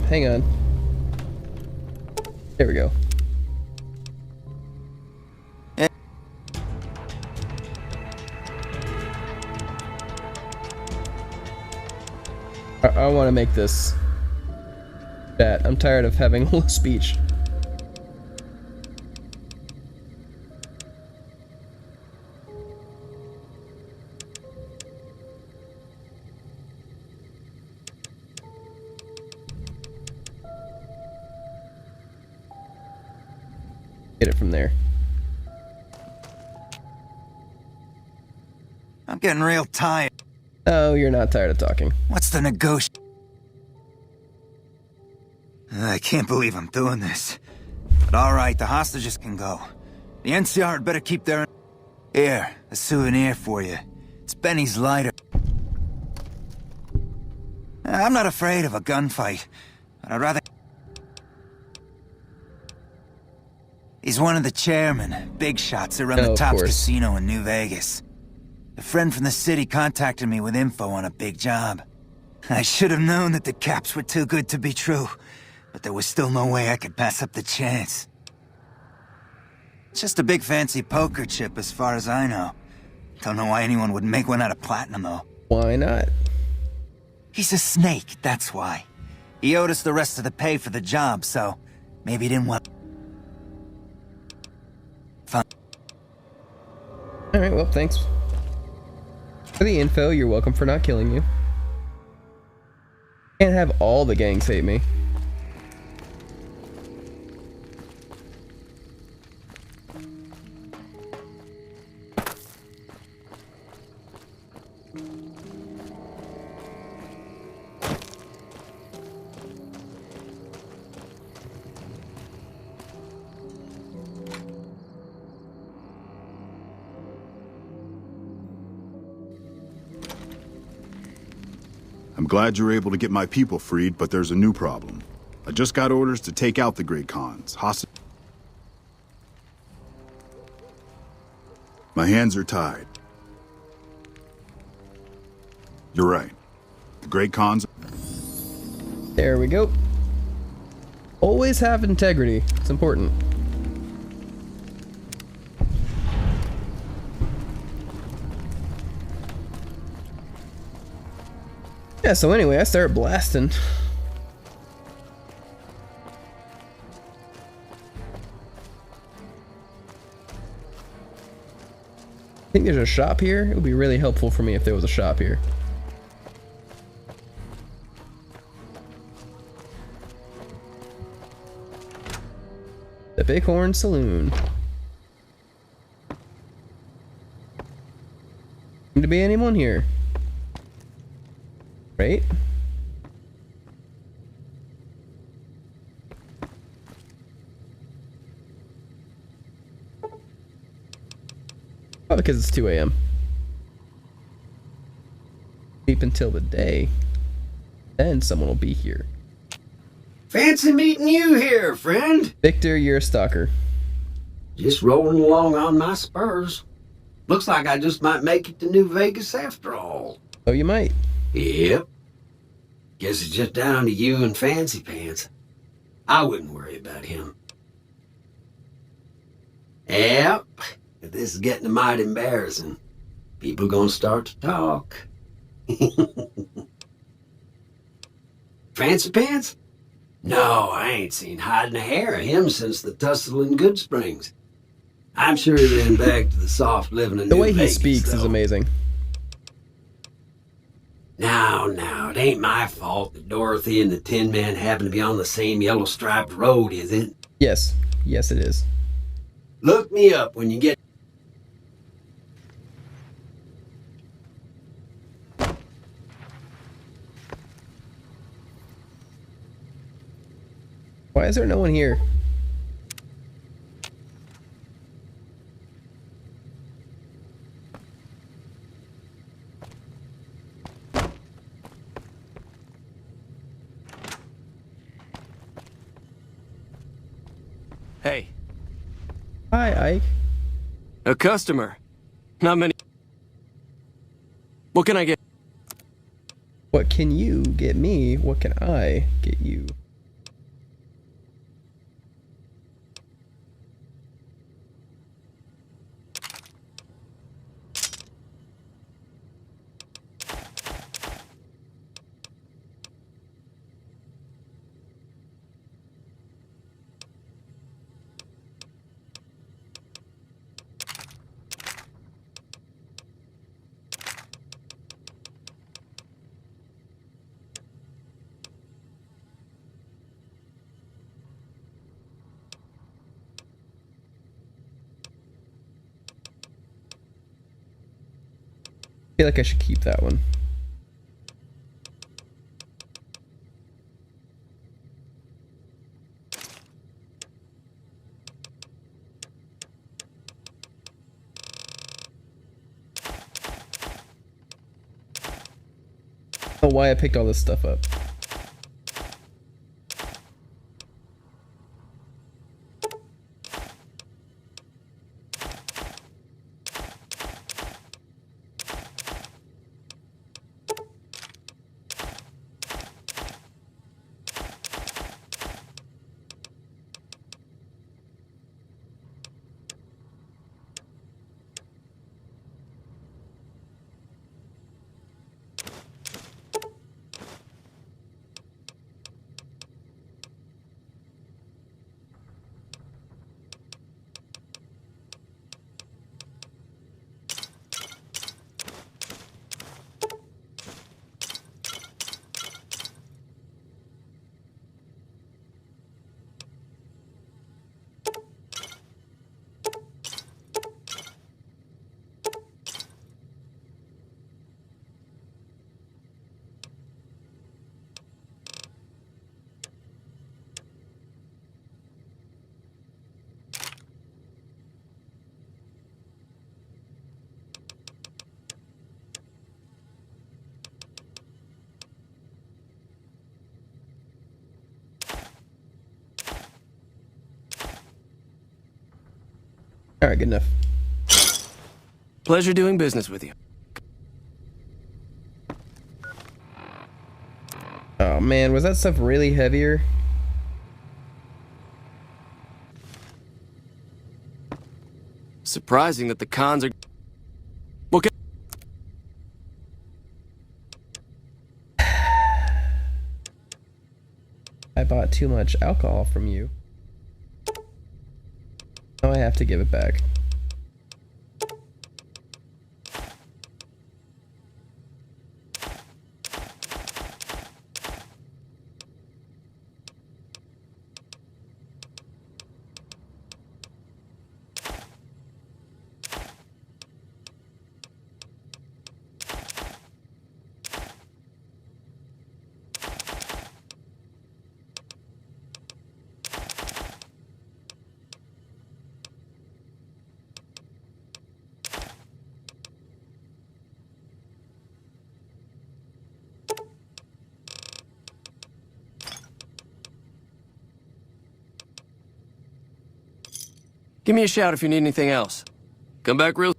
Hang on. There we go. I want to make this chat. I'm tired of having a whole speech. Get it from there. I'm getting real tired. Oh, you're not tired of talking. What's the negotiation? I can't believe I'm doing this. But alright, the hostages can go. The NCR had better keep their... Here, a souvenir for you. It's Benny's lighter. I'm not afraid of a gunfight, but I'd rather... He's one of the chairmen, big shots that run Oh, the of top course. casino in New Vegas. A friend from the city contacted me with info on a big job. I should have known that the caps were too good to be true, but there was still no way I could pass up the chance. It's just a big fancy poker chip as far as I know. Don't know why anyone would make one out of platinum, though. Why not? He's a snake, that's why. He owed us the rest of the pay for the job, so maybe he didn't want... Fine. Alright, well, thanks for the info. You're welcome for not killing you. Can't have all the gangs hate me. I'm glad you're able to get my people freed, but there's a new problem. I just got orders to take out the Great Khans. My hands are tied. You're right. The Great Khans... There we go. Always have integrity. It's important. Yeah, so anyway, I start blasting. I think there's a shop here. It would be really helpful for me if there was a shop here. The Bighorn Saloon. Seem to be anyone here. Right? Oh, because it's 2 a.m. Sleep until the day. Then someone will be here. Fancy meeting you here, friend. Victor, you're a stalker. Just rolling along on my spurs. Looks like I just might make it to New Vegas after all. Oh, you might. Yep. Guess it's just down to you and Fancy Pants. I wouldn't worry about him. Yep. This is getting mighty embarrassing. People gonna start to talk. Fancy Pants? No, I ain't seen hide nor hair of him since the tussle in Good Springs. I'm sure he's been back to the soft living in The New way he Vegas, speaks though. is amazing. Now, it ain't my fault that Dorothy and the Tin Man happen to be on the same yellow striped road, is it? Yes. Yes, it is. Look me up when you get... Why is there no one here? Hey. Hi, Ike. A customer. Not many. What can I get? What can you get me? What can I get you? I feel like I should keep that one. I don't know why I picked all this stuff up. Alright, good enough. Pleasure doing business with you. Oh man, was that stuff really heavier? Surprising that the cons are... Okay. I bought too much alcohol from you. Now I have to give it back. Give me a shout if you need anything else. Come back real...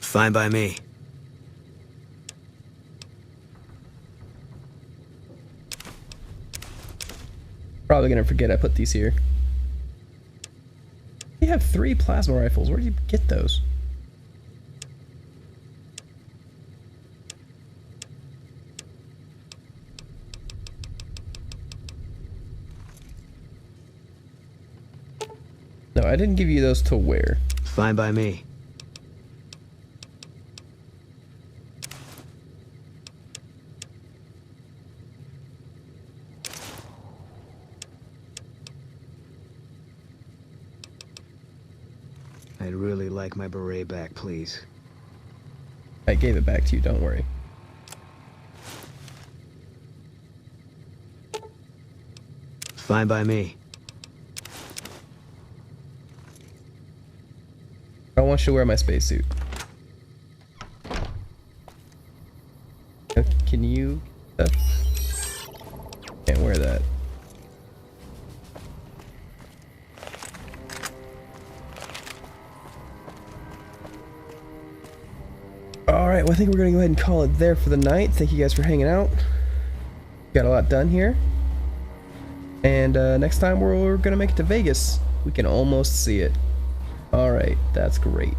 Fine by me. Probably gonna forget I put these here. You have 3 plasma rifles. Where do you get those? No, I didn't give you those to wear. Fine by me. I'd really like my beret back, please. I gave it back to you, don't worry. Fine by me. I don't want you to wear my spacesuit. Can you... Can't wear that. Alright, well I think we're gonna go ahead and call it there for the night. Thank you guys for hanging out. Got a lot done here. And next time we're gonna make it to Vegas. We can almost see it. Alright, that's great.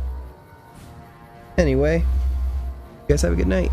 Anyway, you guys have a good night.